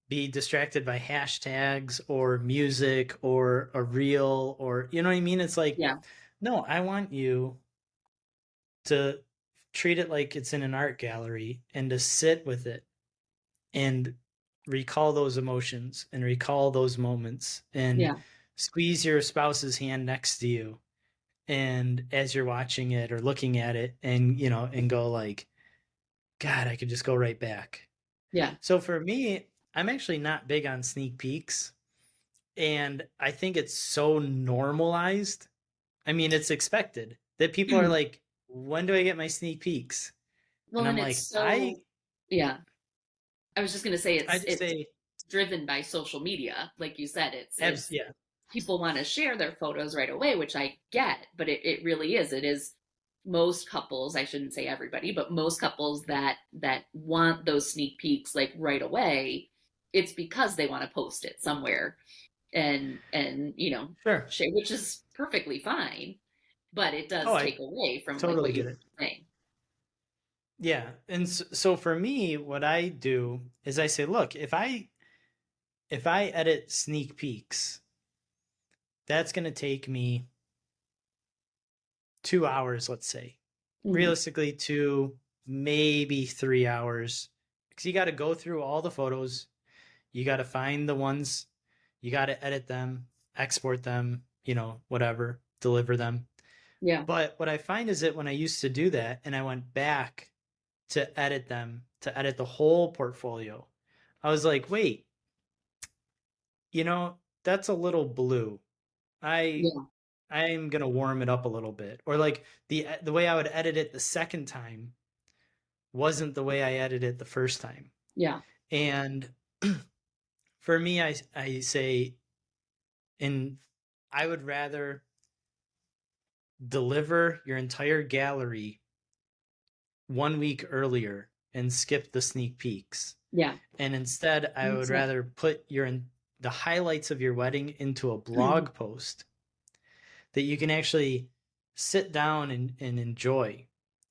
be distracted by hashtags or music or a reel or, you know what I mean? It's like, Yeah. no, I want you to treat it like it's in an art gallery and to sit with it and recall those emotions and recall those moments and Yeah. squeeze your spouse's hand next to you and as you're watching it or looking at it and and go like, God, I could just go right back. Yeah. So for me, I'm actually not big on sneak peeks, and I think it's so normalized. I mean, it's expected that people are like, when do I get my sneak peeks? Well, And I'm and like, it's so, yeah. I was just going to say I it's just say driven by social media. Like you said, it's yeah, people want to share their photos right away, which I get, but it really is. It is most couples, I shouldn't say everybody, but most couples that want those sneak peeks like right away, it's because they want to post it somewhere and sure. share, which is perfectly fine, but it Oh, does I take away from like totally what you get it. were saying. Yeah. And so for me, what I do is I say, look, if I edit sneak peeks, that's going to take me 2 hours, let's say. Hmm. Realistically 2, maybe 3 hours, because you got to go through all the photos, you got to find the ones, you got to edit them, export them, whatever, deliver them. Yeah. But what I find is that when I used to do that and I went back to edit them, to edit the whole portfolio, I was like, wait, that's a little blue. I Yeah. I'm gonna warm it up a little bit. Or like the way I would edit it the second time wasn't the way I edited it the first time. Yeah. And for me, I say, and I would rather deliver your entire gallery 1 week earlier and skip the sneak peeks. Yeah. And instead, I would Makes sense. rather put the highlights of your wedding into a blog post that you can actually sit down and enjoy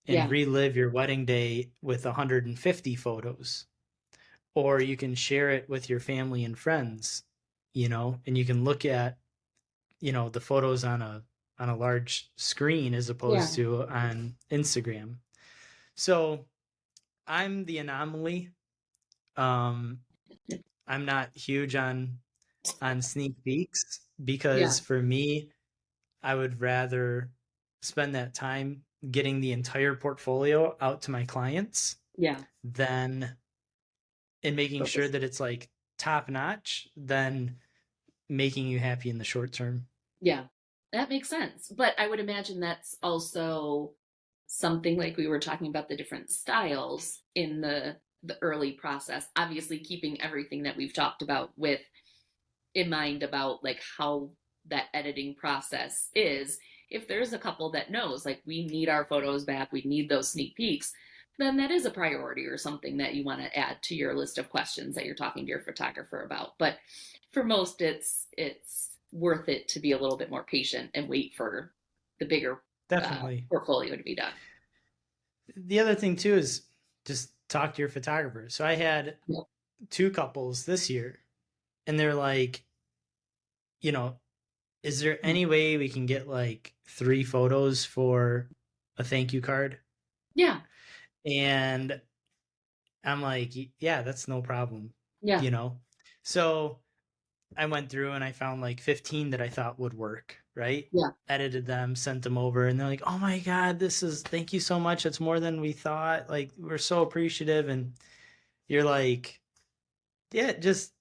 and Yeah. relive your wedding day with 150 photos. Or you can share it with your family and friends, and you can look at, the photos on a large screen as Yeah. opposed to on Instagram. So I'm the anomaly. Um, I'm not huge on sneak peeks Yeah. because for me, I would rather spend that time getting the entire portfolio out to my clients Yeah. than in making sure Focus. that it's like top notch than making you happy in the short term. Yeah. That makes sense. But I would imagine that's also something like we were talking about the different styles in the early process. Obviously keeping everything that we've talked about with in mind about like how that editing process is. If there's a couple that knows like we need our photos back, we need those sneak peeks, then that is a priority or something that you want to add to your list of questions that you're talking to your photographer about. But for most it's worth it to be a little bit more patient and wait for the bigger Definitely. portfolio to be done. The other thing too is just talk to your photographer. So I had Yeah. 2 couples this year and they're like, you know, is there any way we can get like 3 photos for a thank you card? Yeah. And I'm like, yeah, that's no problem, Yeah. you know? So I went through and I found like 15 that I thought would work, right? Yeah. Edited them, sent them over, and they're like, oh my God, thank you so much. It's more than we thought. Like, we're so appreciative. And you're like, yeah, just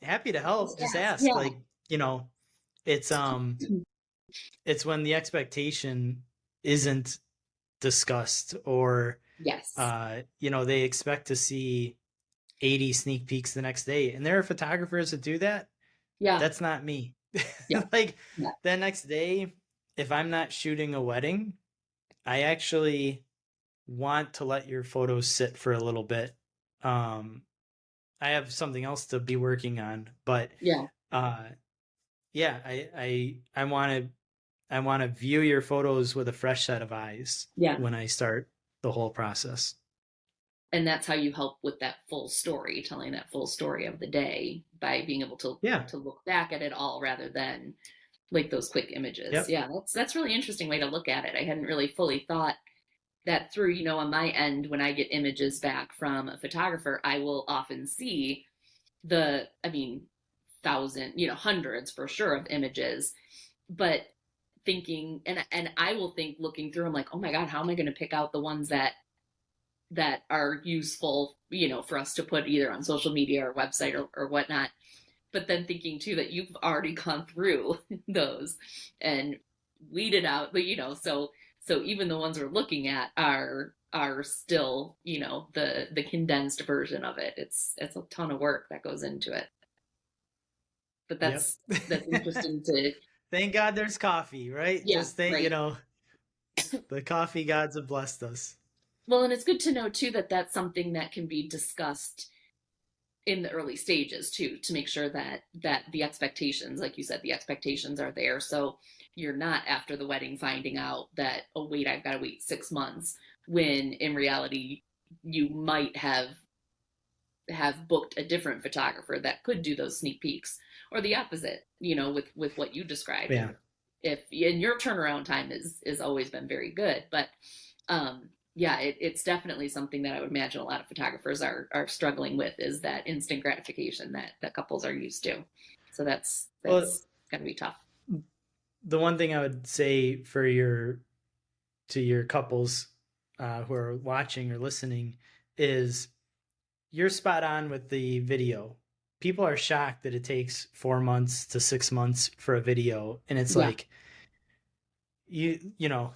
happy to help. Just Yes. ask. Yeah. Like, you know, it's it's when the expectation isn't discussed or Yes. they expect to see 80 sneak peeks the next day. And there are photographers that do that. Yeah. That's not me. Yeah. Like Yeah. the next day, if I'm not shooting a wedding, I actually want to let your photos sit for a little bit. Um, I have something else to be working on, but Yeah. uh, yeah, I want to view your photos with a fresh set of eyes Yeah. when I start the whole process. And that's how you help with that full story, telling that full story of the day by being able Yeah. to look back at it all rather than like those quick images. Yep. Yeah, that's really interesting way to look at it. I hadn't really fully thought that through. On my end, when I get images back from a photographer, I will often see I mean, hundreds for sure of images, but thinking, and I will think looking through, I'm like, oh my God, how am I going to pick out the ones that are useful, for us to put either on social media or website or whatnot. But then thinking too that you've already gone through those and weeded out, but so even the ones we're looking at are still, the condensed version of it. It's a ton of work that goes into it. But Yep. that's interesting to, Thank God there's coffee, right? yeah, Just think, right. the coffee gods have blessed us. Well, and it's good to know too that that's something that can be discussed in the early stages too, to make sure that the expectations, like you said, the expectations are there, so you're not after the wedding finding out that, oh wait, I've got to wait 6 months, when in reality you might have booked a different photographer that could do those sneak peeks, or the opposite, with what you described. Yeah. If and your turnaround time is always been very good, but yeah, it's definitely something that I would imagine a lot of photographers are struggling with, is that instant gratification that couples are used to. So Well, that's gonna be tough. the one thing I would say for to your couples who are watching or listening is you're spot on with the video. People are shocked that it takes 4 months to 6 months for a video, and it's Yeah. like you know,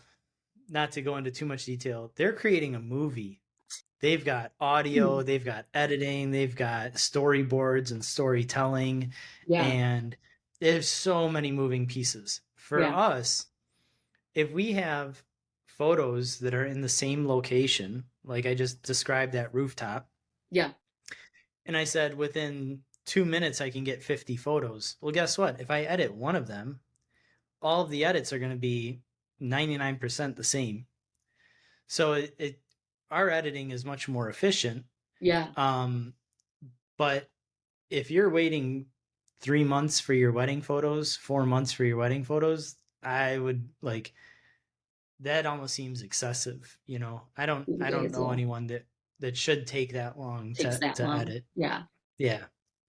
not to go into too much detail, they're creating a movie. They've got audio, Hmm. they've got editing, they've got storyboards and storytelling, Yeah. and there's so many moving pieces. For Yeah. us, if we have photos that are in the same location, like I just described that rooftop, Yeah. and I said within 2 minutes I can get 50 photos. Well, guess what? If I edit one of them, all of the edits are going to be 99% the same. So our editing is much more efficient. Yeah. Um, but if you're waiting 3 months for your wedding photos, 4 months for your wedding photos, I would like that almost seems excessive. I don't Days, know yeah. anyone that should take that long Takes that to long. edit. Yeah. Yeah.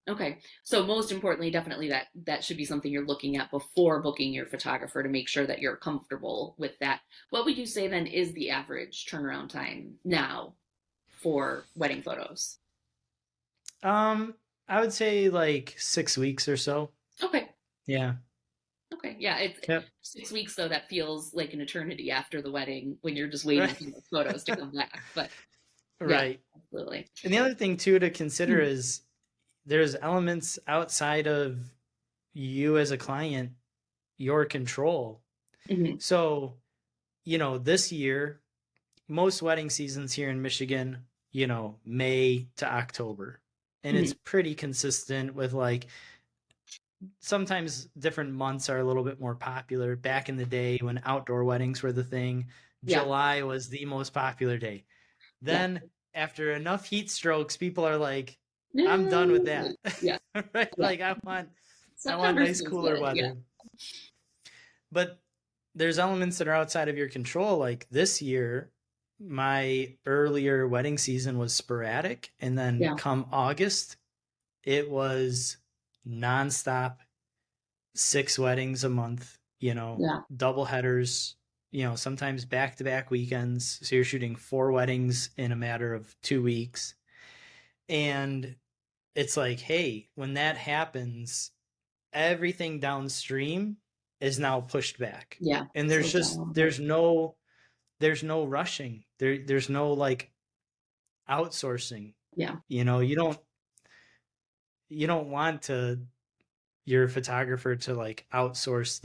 Okay. So most importantly, definitely that should be something you're looking at before booking your photographer, to make sure that you're comfortable with that. What would you say then is the average turnaround time now for wedding photos? Um, I would say like 6 weeks or so. Okay. Yeah. Okay. Yeah. It's Yep. 6 weeks though. That feels like an eternity after the wedding when you're just waiting Right. for those photos to come back. But yeah, Right. absolutely. And the other thing too to consider Mm-hmm. is there's elements outside of you as a client, your control. Mm-hmm. So, this year, most wedding seasons here in Michigan, May to October. And Mm-hmm. it's pretty consistent with like sometimes different months are a little bit more popular. Back in the day when outdoor weddings were the thing, Yeah. July was the most popular day. Yeah. Then after enough heat strokes, people are like, I'm done with No. that. Yeah. Right? Yeah. Like I want September nice feels cooler good. Yeah. weather. But there's elements that are outside of your control. Like this year, my earlier wedding season was sporadic. And then Yeah. come August, it was nonstop, 6 weddings a month, Yeah. double headers, sometimes back to back weekends. So you're shooting 4 weddings in a matter of 2 weeks. And it's like, hey, when that happens, everything downstream is now pushed back. Yeah. And Slows down a little bit. there's no rushing. There's no like outsourcing. Yeah. You don't want to your photographer to like outsource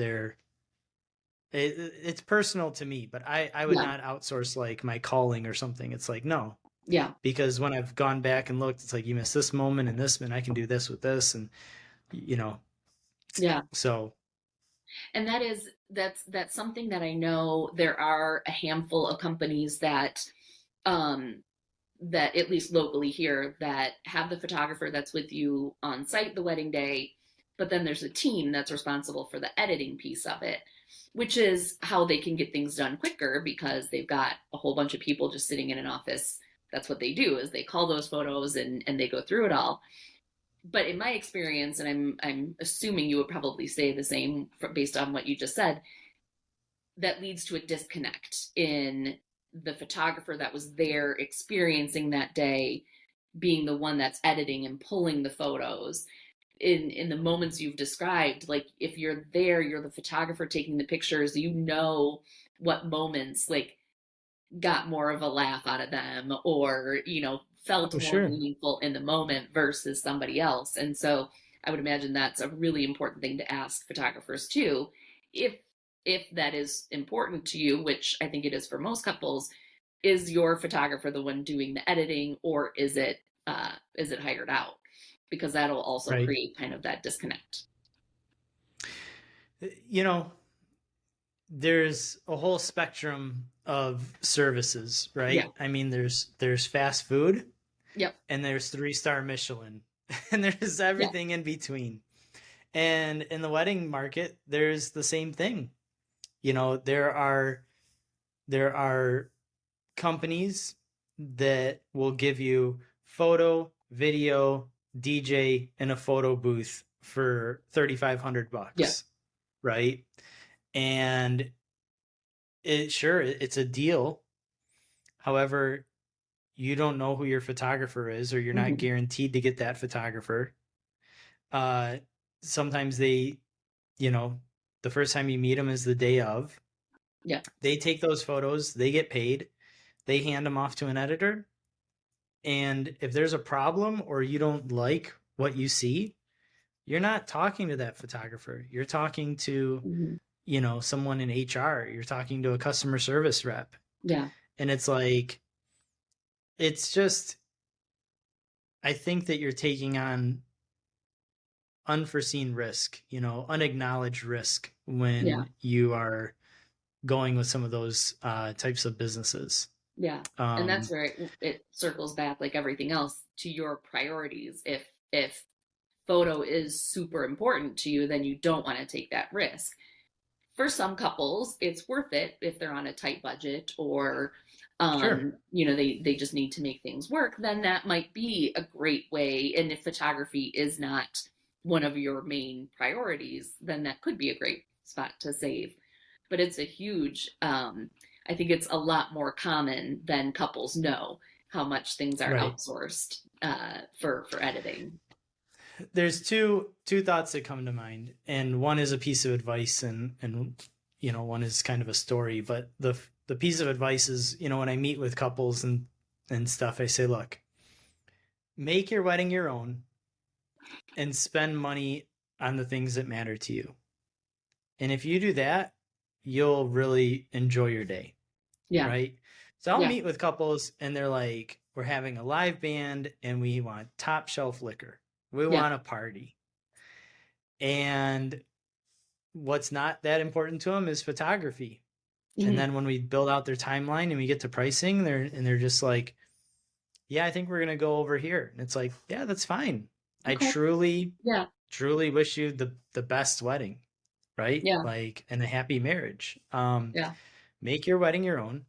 it's personal to me, but I would Yeah. not outsource like my calling or something. It's like, no, Yeah. because when I've gone back and looked, it's like you missed this moment and this, and I can do this with this, and you know, Yeah. so And that's something that I know there are a handful of companies um that at least locally here that have the photographer that's with you on site the wedding day, but then there's a team that's responsible for the editing piece of it, which is how they can get things done quicker because they've got a whole bunch of people just sitting in an office. That's what they do is they call those photos and they go through it all. But in my experience, and I'm assuming you would probably say the same based on what you just said, that leads to a disconnect in the photographer that was there experiencing that day being the one that's editing and pulling the photos in the moments you've described. Like if you're there, you're the photographer taking the pictures, you know what moments like got more of a laugh out of them or felt oh more sure, meaningful in the moment versus somebody else. And so I would imagine that's a really important thing to ask photographers too, if that is important to you, which I think it is for most couples. Is your photographer the one doing the editing, or is it hired out? Because that'll also right. create kind of that disconnect. You know, there's a whole spectrum of services, Yeah. right? I mean, there's fast food Yep. and there's 3-star Michelin and there's Yeah. everything in between. And in the wedding market, there's the same thing. You know, there are companies that will give you photo, video, DJ, and a photo booth for 3,500 Yeah. bucks, right? And it's a deal. However, you don't know who your photographer is, or you're not Hmm. guaranteed to get that photographer. Uh, Sometimes they, you know, the first time you meet them is the day of. Yeah. They take those photos, they get paid, they hand them off to an editor. And if there's a problem or you don't like what you see, you're not talking to that photographer. You're talking to, Hmm. someone in HR. You're talking to a customer service rep. Yeah. And it's like, it's just, I think that you're taking on unforeseen risk, unacknowledged risk Yeah. when you are going with some of those types of businesses. Yeah. And that's Um, where it circles back like everything else to your priorities. If photo is super important to you, then you don't want to take that risk. For some couples, it's worth it if they're on a tight budget or sure, they just need to make things work, then that might be a great way. And if photography is not one of your main priorities, then that could be a great spot to save. But it's a huge I think it's a lot more common than couples know how much things are right. outsourced for editing. There's two thoughts that come to mind, and one is a piece of advice, and one is kind of a story. But the piece of advice is, when I meet with couples and stuff, I say, look, make your wedding your own and spend money on the things that matter to you. And if you do that, you'll really enjoy your day, Yeah. right? So I'll Yeah. meet with couples and they're like, we're having a live band and we want top shelf liquor. We Yeah. want a party. And what's not that important to them is photography. And Hmm. then when we build out their timeline and we get to pricing, they're just like, yeah, I think we're gonna go over here. And it's like, yeah, that's fine. I Okay. truly, Yeah. truly wish you the best wedding, right? Yeah. Like, and a happy marriage. Yeah. Make your wedding your own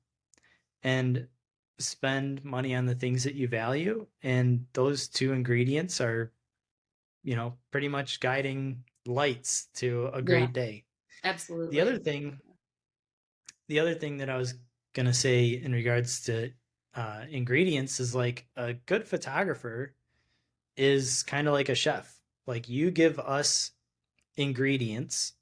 and spend money on the things that you value. And those two ingredients are, pretty much guiding lights to a Yeah. great day. The other Absolutely. thing, the other thing that I was gonna say in regards to ingredients is like a good photographer is kind of like a chef. Like you give us ingredients,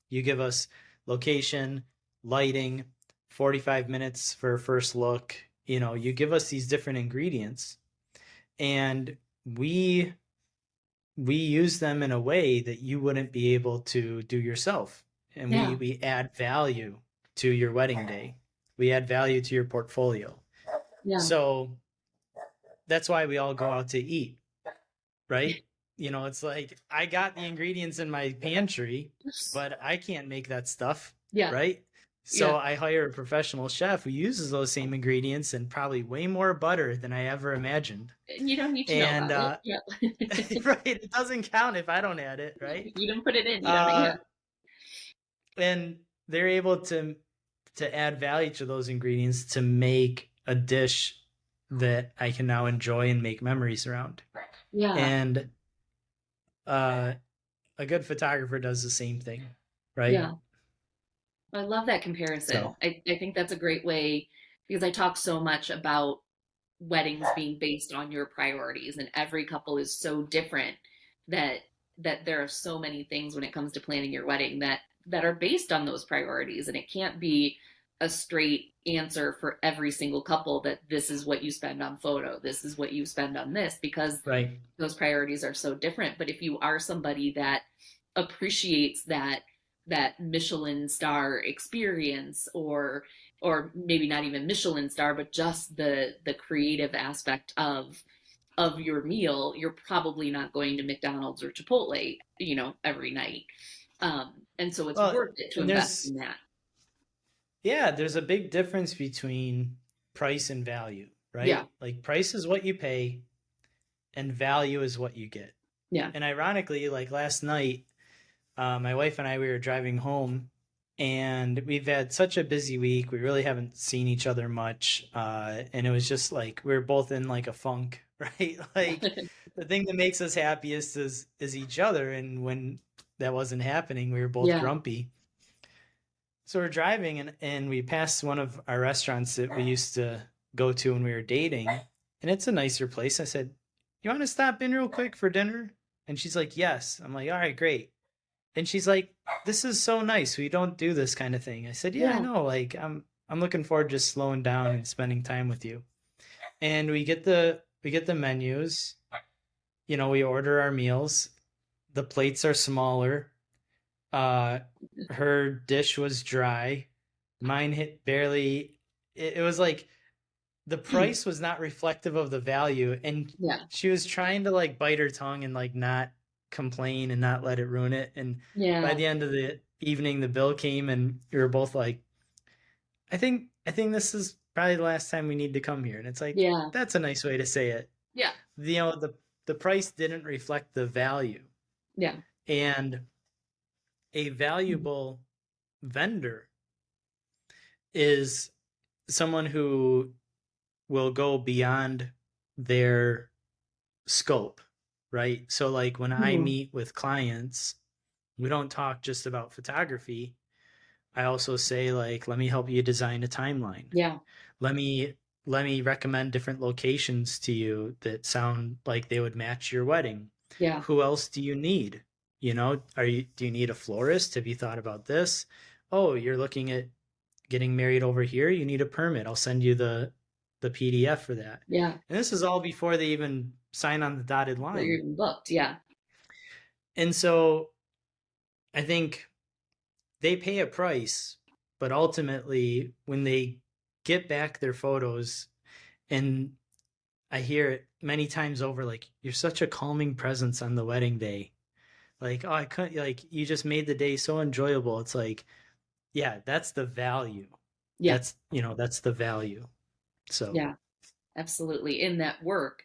you give us location, lighting, 45 minutes for a first look. You give us these different ingredients, and we we use them in a way that you wouldn't be able to do yourself. And Yeah. we add value to your wedding day. We add value to your portfolio. Yeah. So that's why we all go out to eat, right? You know, it's like I got the ingredients in my pantry, but I can't make that stuff, Yeah. right? Yeah. So I hire a professional chef who uses those same ingredients and probably way more butter than I ever imagined. And you don't need to know And about it. Yeah. right, it doesn't count if I don't add it, right? You don't put it in. You don't. Uh, Yeah. and they're able to add value to those ingredients to make a dish that I can now enjoy and make memories around. Yeah. And a good photographer does the same thing, right? Yeah. I love that comparison. So I think that's a great way because I talk so much about weddings being based on your priorities, and every couple is so different that there are so many things when it comes to planning your wedding that are based on those priorities, and it can't be a straight answer for every single couple that this is what you spend on photo, this is what you spend on this, because right. those priorities are so different. But if you are somebody that appreciates that Michelin star experience, or maybe not even Michelin star, but just the creative aspect of your meal, you're probably not going to McDonald's or Chipotle, every night. And so it's Well, worth it to and invest in that. there's a big difference between price and value, Yeah. right? Like price is what you pay and value is what you get. Yeah. And ironically, like last night, my wife and I, we were driving home and we've had such a busy week. We really haven't seen each other much. And it was just like, we were both in like a funk, right? Like the thing that makes us happiest is each other. And when that wasn't happening, we were both Yeah. grumpy. So we're driving and we passed one of our restaurants that we used to go to when we were dating. And it's a nicer place. I said, "You want to stop in real quick for dinner?" And she's like, "Yes." I'm like, "All right, great." And she's like, "This is so nice. We don't do this kind of thing." I said, "Yeah, I Yeah. know. Like I'm looking forward to just slowing down and spending time with you." And we get the menus. You know, we order our meals. The plates are smaller. Her dish was dry. Mine hit barely. It was like the price was not reflective of the value, and Yeah. she was trying to like bite her tongue and like not complain and not let it ruin it. And by Yeah. the end of the evening, the bill came, and we were both like, "I think this is probably the last time we need to come here." And it's like Yeah. that's a nice way to say it. Yeah. The price didn't reflect the value, Yeah. and a valuable vendor is someone who will go beyond their scope, right? So like when I Mhm. meet with clients, we don't talk just about photography. I also say like, let me help you design a timeline. Yeah. Let me recommend different locations to you that sound like they would match your wedding. Yeah. Who else do you need? You know, do you need a florist? Have you thought about this? Oh, you're looking at getting married over here, you need a permit. I'll send you the PDF for that. Yeah. And this is all before they even sign on the dotted So you're line. even booked. Yeah. And so I think they pay a price, but ultimately when they get back their photos, and I hear it many times over, like, "You're such a calming presence on the wedding day." Like, "Oh, I couldn't, like, you just made the day so enjoyable." It's like, yeah, that's the value. Yeah. That's the value. So Yeah. Absolutely. In that work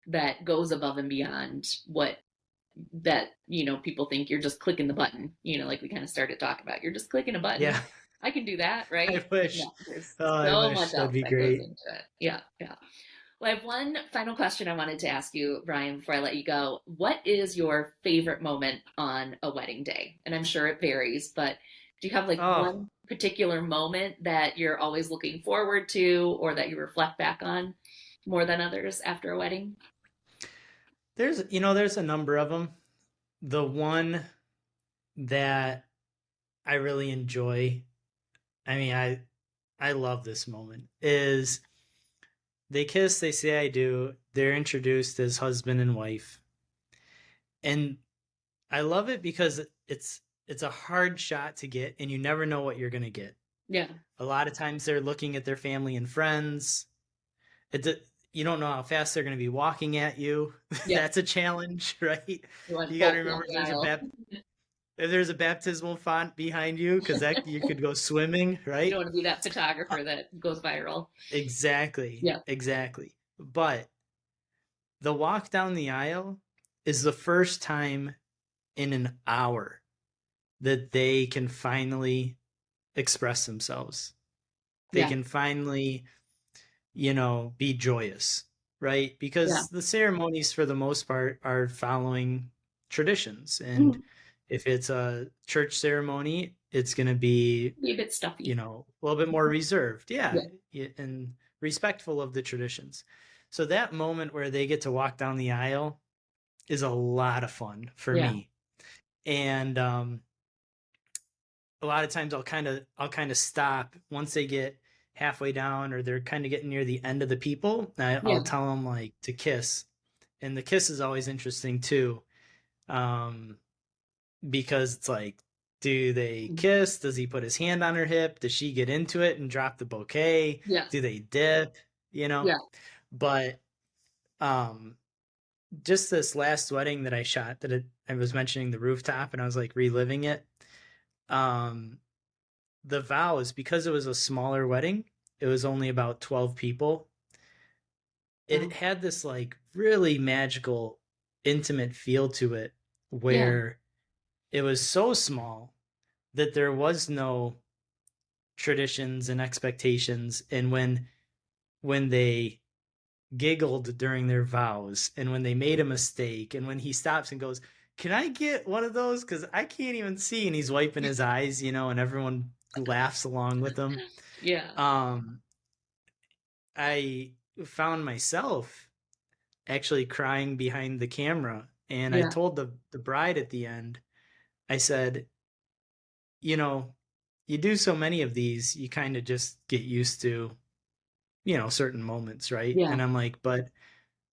that goes above and beyond what that people think you're just clicking the button, like we kind of started talking about, you're just clicking a button. yeah, I can do that, I right? wish. No, there's Oh, I so wish much that'd else be that goes great. into it. Yeah. Yeah. Well, I have one final question I wanted to ask you, Brian, before I let you go. What is your favorite moment on a wedding day? And I'm sure it varies, but do you have like Oh, one particular moment that you're always looking forward to, or that you reflect back on more than others after a wedding? there's a number of them. The one that I really enjoy, I mean, I love this moment, is they kiss, they say I do, they're introduced as husband and wife, And I love it because it's a hard shot to get, and you never know what you're going to get. Yeah. A lot of times they're looking at their family and friends. You don't know how fast they're going to be walking at you. Yeah. That's a challenge, right? You want You got to both down remember the aisle. if there's a baptismal font behind you, because that you could go swimming, You right? don't want to be that photographer that goes viral. Exactly, Yeah. exactly. But the walk down the aisle is the first time in an hour that they can finally express themselves. They Yeah. can finally, be joyous, right? Yeah. Because the ceremonies, for the most part, are following traditions. And Mhm. if it's a church ceremony, it's going to be, Be a bit stuffy. a little bit more reserved. Yeah. Yeah. And respectful of the traditions. So that moment where they get to walk down the aisle is a lot of fun for Yeah. me. And a lot of times I'll kind of stop once they get halfway down, or they're kind of getting near the end of the people. I'll Yeah. tell them like to kiss, and the kiss is always interesting too, um, because it's like, do they kiss? Does he put his hand on her hip? Does she get into it and drop the bouquet? Yeah. Do they dip? Yeah. But um, just this last wedding that I shot, I was mentioning the rooftop, and I was like reliving it. Um, the vows, because it was a smaller wedding, it was only about 12 people. It Wow. had this like really magical, intimate feel to it, Yeah. where it was so small that there was no traditions and expectations. And when they giggled during their vows, and when they made a mistake, and when he stops and goes, "Can I get one of those? Because I can't even see," and he's wiping his eyes, and everyone laughs along with him. Yeah. Um, I found myself actually crying behind the camera, and I Yeah. told the bride at the end, I said, you know, you do so many of these, you kind of just get used to, certain moments, right? Yeah. And I'm like, but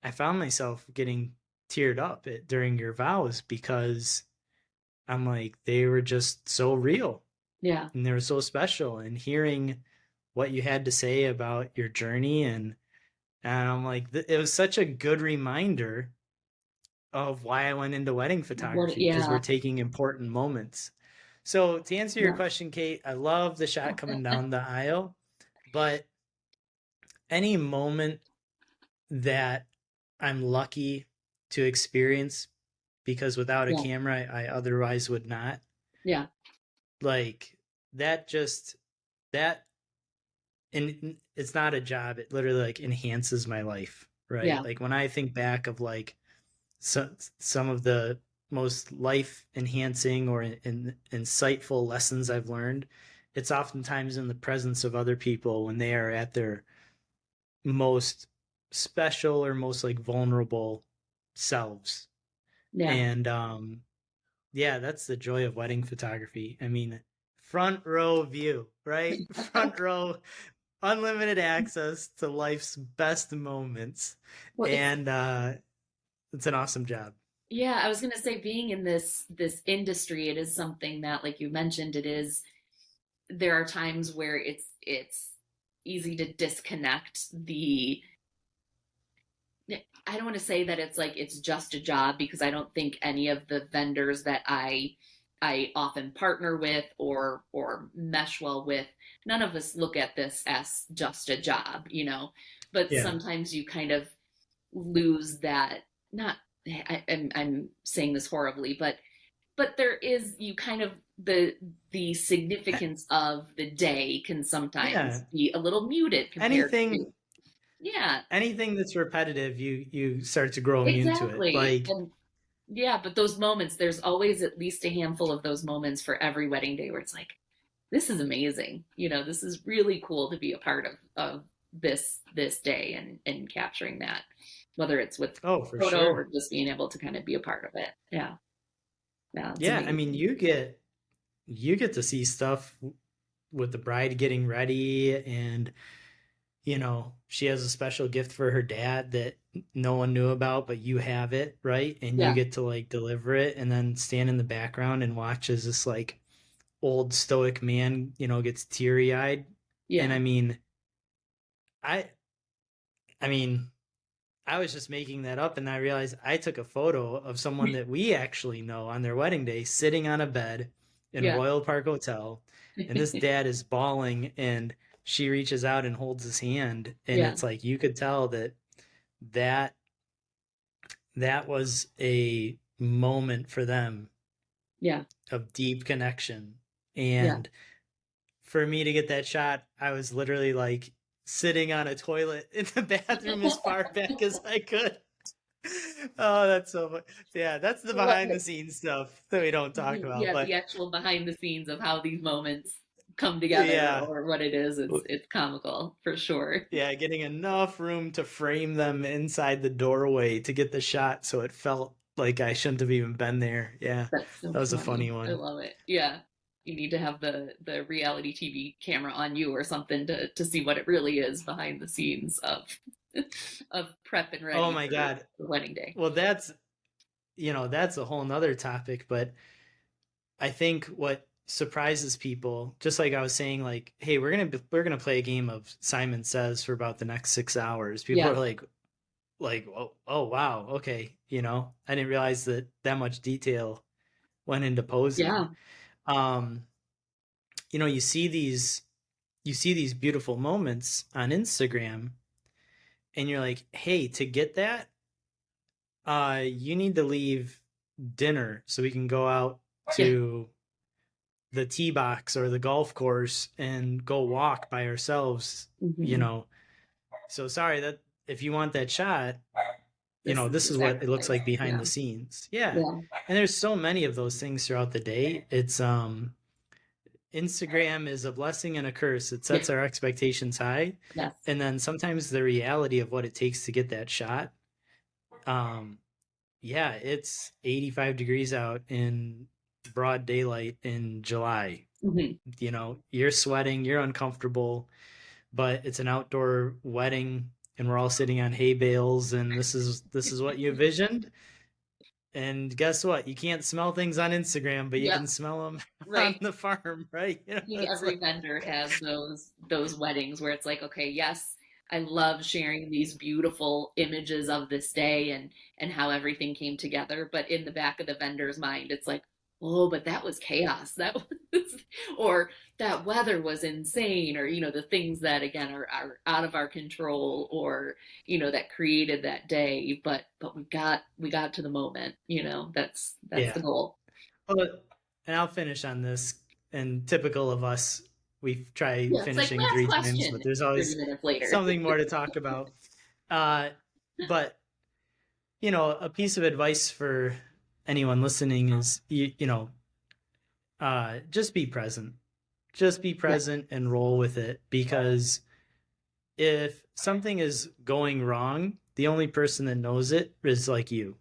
I found myself getting teared up during your vows, because I'm like, they were just so real, Yeah. and they were so special, and hearing what you had to say about your journey, and I'm like, it was such a good reminder of why I went into wedding What? photography, because we're Yeah. taking important moments. So to answer your Yeah. question, Kate, I love the shot coming down the aisle, but any moment that I'm lucky to experience, because without a Yeah. camera, I otherwise would not, Yeah. like that, and it's not a job. It literally like enhances my life, right? Yeah. Like when I think back of like some of the most life enhancing or insightful lessons I've learned, it's oftentimes in the presence of other people when they are at their most special or most like vulnerable selves. Yeah. And yeah, that's the joy of wedding photography. I mean, front row view, right? Front row, unlimited access to life's best moments. Well, it's And it's an awesome job. yeah, I was gonna say being in this industry, it is something that, like you mentioned, it is there are times where it's easy to disconnect the I don't want to say that it's like it's just a job, because I don't think any of the vendors that I often partner with or mesh well with, none of us look at this as just a job. But Yeah. sometimes you kind of lose that. Not I'm saying this horribly, but there is you kind of the significance of the day can sometimes Yeah. be a little muted compared to Anything yeah. anything that's repetitive, you start to grow immune to it. Exactly. Like, And yeah, but those moments, there's always at least a handful of those moments for every wedding day where it's like, this is amazing. This is really cool to be a part of this day and capturing that, whether it's with oh, for photo sure. or just being able to kind of be a part of it. Yeah. Yeah, it's Yeah, I mean, amazing. you get to see stuff with the bride getting ready, and she has a special gift for her dad that no one knew about, but you have it, right? And you Yeah. get to like deliver it and then stand in the background and watch as this like old stoic man, gets teary-eyed. And Yeah. I I mean, I was just making that up and I realized I took a photo of someone that we actually know on their wedding day sitting on a bed in Yeah. Royal Park Hotel, and this dad is bawling and she reaches out and holds his hand, and Yeah. it's like you could tell that that was a moment for them Yeah. of deep connection. Yeah. And for me to get that shot, I was literally like sitting on a toilet in the bathroom as far back as I could. Oh, that's so fun. Yeah, that's the I love behind the it. scenes stuff that we don't talk about. Yeah, the But actual behind the scenes of how these moments come together yeah, or what it is, it's comical for sure. yeah, getting enough room to frame them inside the doorway to get the shot so it felt like I shouldn't have even been there. Yeah, That's so that was a funny. funny I one. love it. Yeah. You need to have the reality TV camera on you or something to see what it really is behind the scenes of of prep and Oh ready my for God. the wedding day. Well, that's a whole nother topic, but I think what surprises people, just like I was saying, like, hey, we're gonna play a game of Simon Says for about the next 6 hours. People Yeah. are like, oh wow, okay, I didn't realize that much detail went into posing. Yeah. Um, you see these beautiful moments on Instagram, and you're like, hey, to get that, you need to leave dinner so we can go out Yeah. to the tee box or the golf course and go walk by ourselves, you Hmm. know. So sorry that if you want that shot, This is this the is what it looks sacrifice. like behind Yeah. the scenes. Yeah. Yeah. And there's so many of those things throughout the day. It's Instagram is a blessing and a curse. It Yeah. sets our expectations high. Yes. And then sometimes the reality of what it takes to get that shot. Um, yeah, it's 85 degrees out in broad daylight in July. Hmm. You're sweating, you're uncomfortable, but it's an outdoor wedding and we're all sitting on hay bales, and this is what you envisioned. And guess what? You can't smell things on Instagram, but you Yep. can smell them on Right. the farm, right? I think It's every like, vendor has those weddings where it's like, okay, yes, I love sharing these beautiful images of this day and how everything came together, but in the back of the vendor's mind, it's like, oh, but that was chaos. That was, or that weather was insane, or the things that again are out of our control, or that created that day. But we got to the moment. That's the yeah. goal. Well, and I'll finish on this. And typical of us, we try Yeah, it's like finishing last 3 times, question. but there's 30 always minutes later. something more to talk about. Uh, but a piece of advice for anyone listening is just be present. Just be Yeah. present and roll with it, because if something is going wrong, the only person that knows it is like you,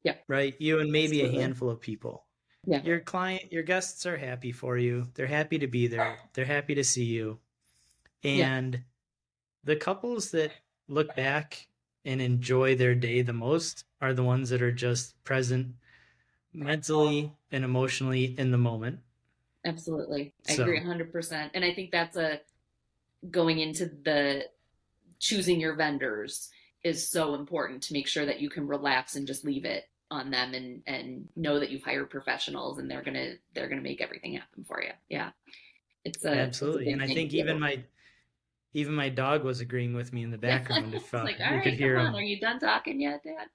Yeah, right? You and maybe a absolutely. handful of people. Yeah. Your guests are happy for you. They're happy to be there. They're happy to see you. Yeah. And the couples that look back and enjoy their day the most are the ones that are just present mentally and emotionally in the moment. Absolutely. I agree So, 100%. And I think that's a going into the choosing your vendors is so important to make sure that you can relax and just leave it on them and know that you've hired professionals and they're gonna make everything happen for you. Yeah. It's a absolutely. And big I thing to think be able. even my dog was agreeing with me in the Yeah. background if It's like, all you could right, come hear on, are him. you done talking yet, Dad?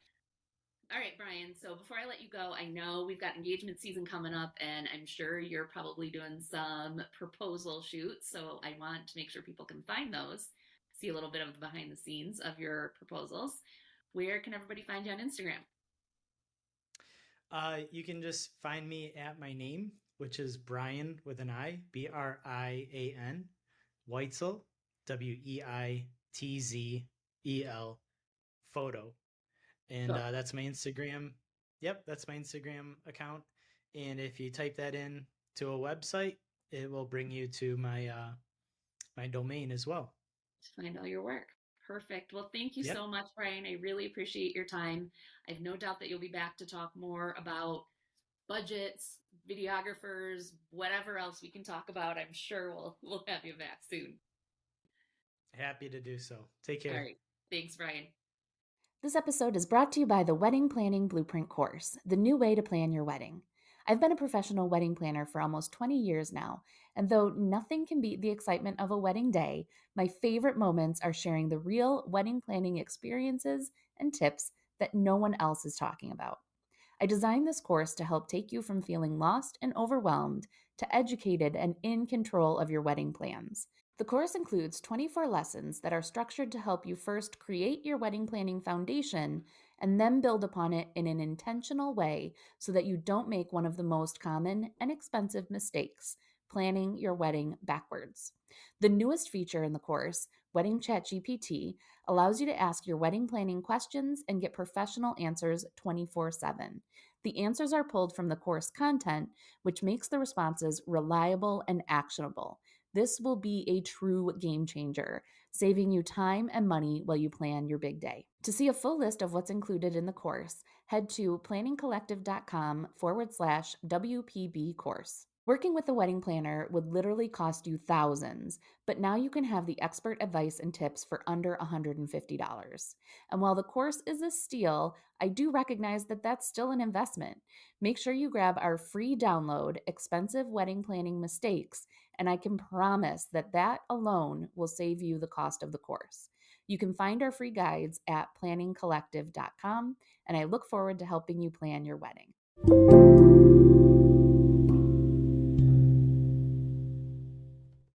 All right, Brian. So before I let you go, I know we've got engagement season coming up, and I'm sure you're probably doing some proposal shoots. So I want to make sure people can find those, see a little bit of the behind the scenes of your proposals. Where can everybody find you on Instagram? You can just find me at my name, which is Brian with an I, Brian, Weitzel, Weitzzel, photo. And Cool. that's my Instagram. Yep, that's my Instagram account. And if you type that in to a website, it will bring you to my domain as well. to find all your work. Perfect. Well, thank you Yep. so much, Brian. I really appreciate your time. I have no doubt that you'll be back to talk more about budgets, videographers, whatever else we can talk about. I'm sure we'll have you back soon. Happy to do so. Take All care. right. Thanks, Brian. This episode is brought to you by the Wedding Planning Blueprint course, the new way to plan your wedding. I've been a professional wedding planner for almost 20 years now, and though nothing can beat the excitement of a wedding day, my favorite moments are sharing the real wedding planning experiences and tips that no one else is talking about. I designed this course to help take you from feeling lost and overwhelmed to educated and in control of your wedding plans. The course includes 24 lessons that are structured to help you first create your wedding planning foundation and then build upon it in an intentional way so that you don't make one of the most common and expensive mistakes, planning your wedding backwards. The newest feature in the course, Wedding Chat GPT, allows you to ask your wedding planning questions and get professional answers 24/7. The answers are pulled from the course content, which makes the responses reliable and actionable. This will be a true game changer, saving you time and money while you plan your big day. To see a full list of what's included in the course, head to planningcollective.com/WPB course. Working with a wedding planner would literally cost you thousands, but now you can have the expert advice and tips for under $150. And while the course is a steal, I do recognize that that's still an investment. Make sure you grab our free download, Expensive Wedding Planning Mistakes, and I can promise that that alone will save you the cost of the course. You can find our free guides at planningcollective.com, and I look forward to helping you plan your wedding.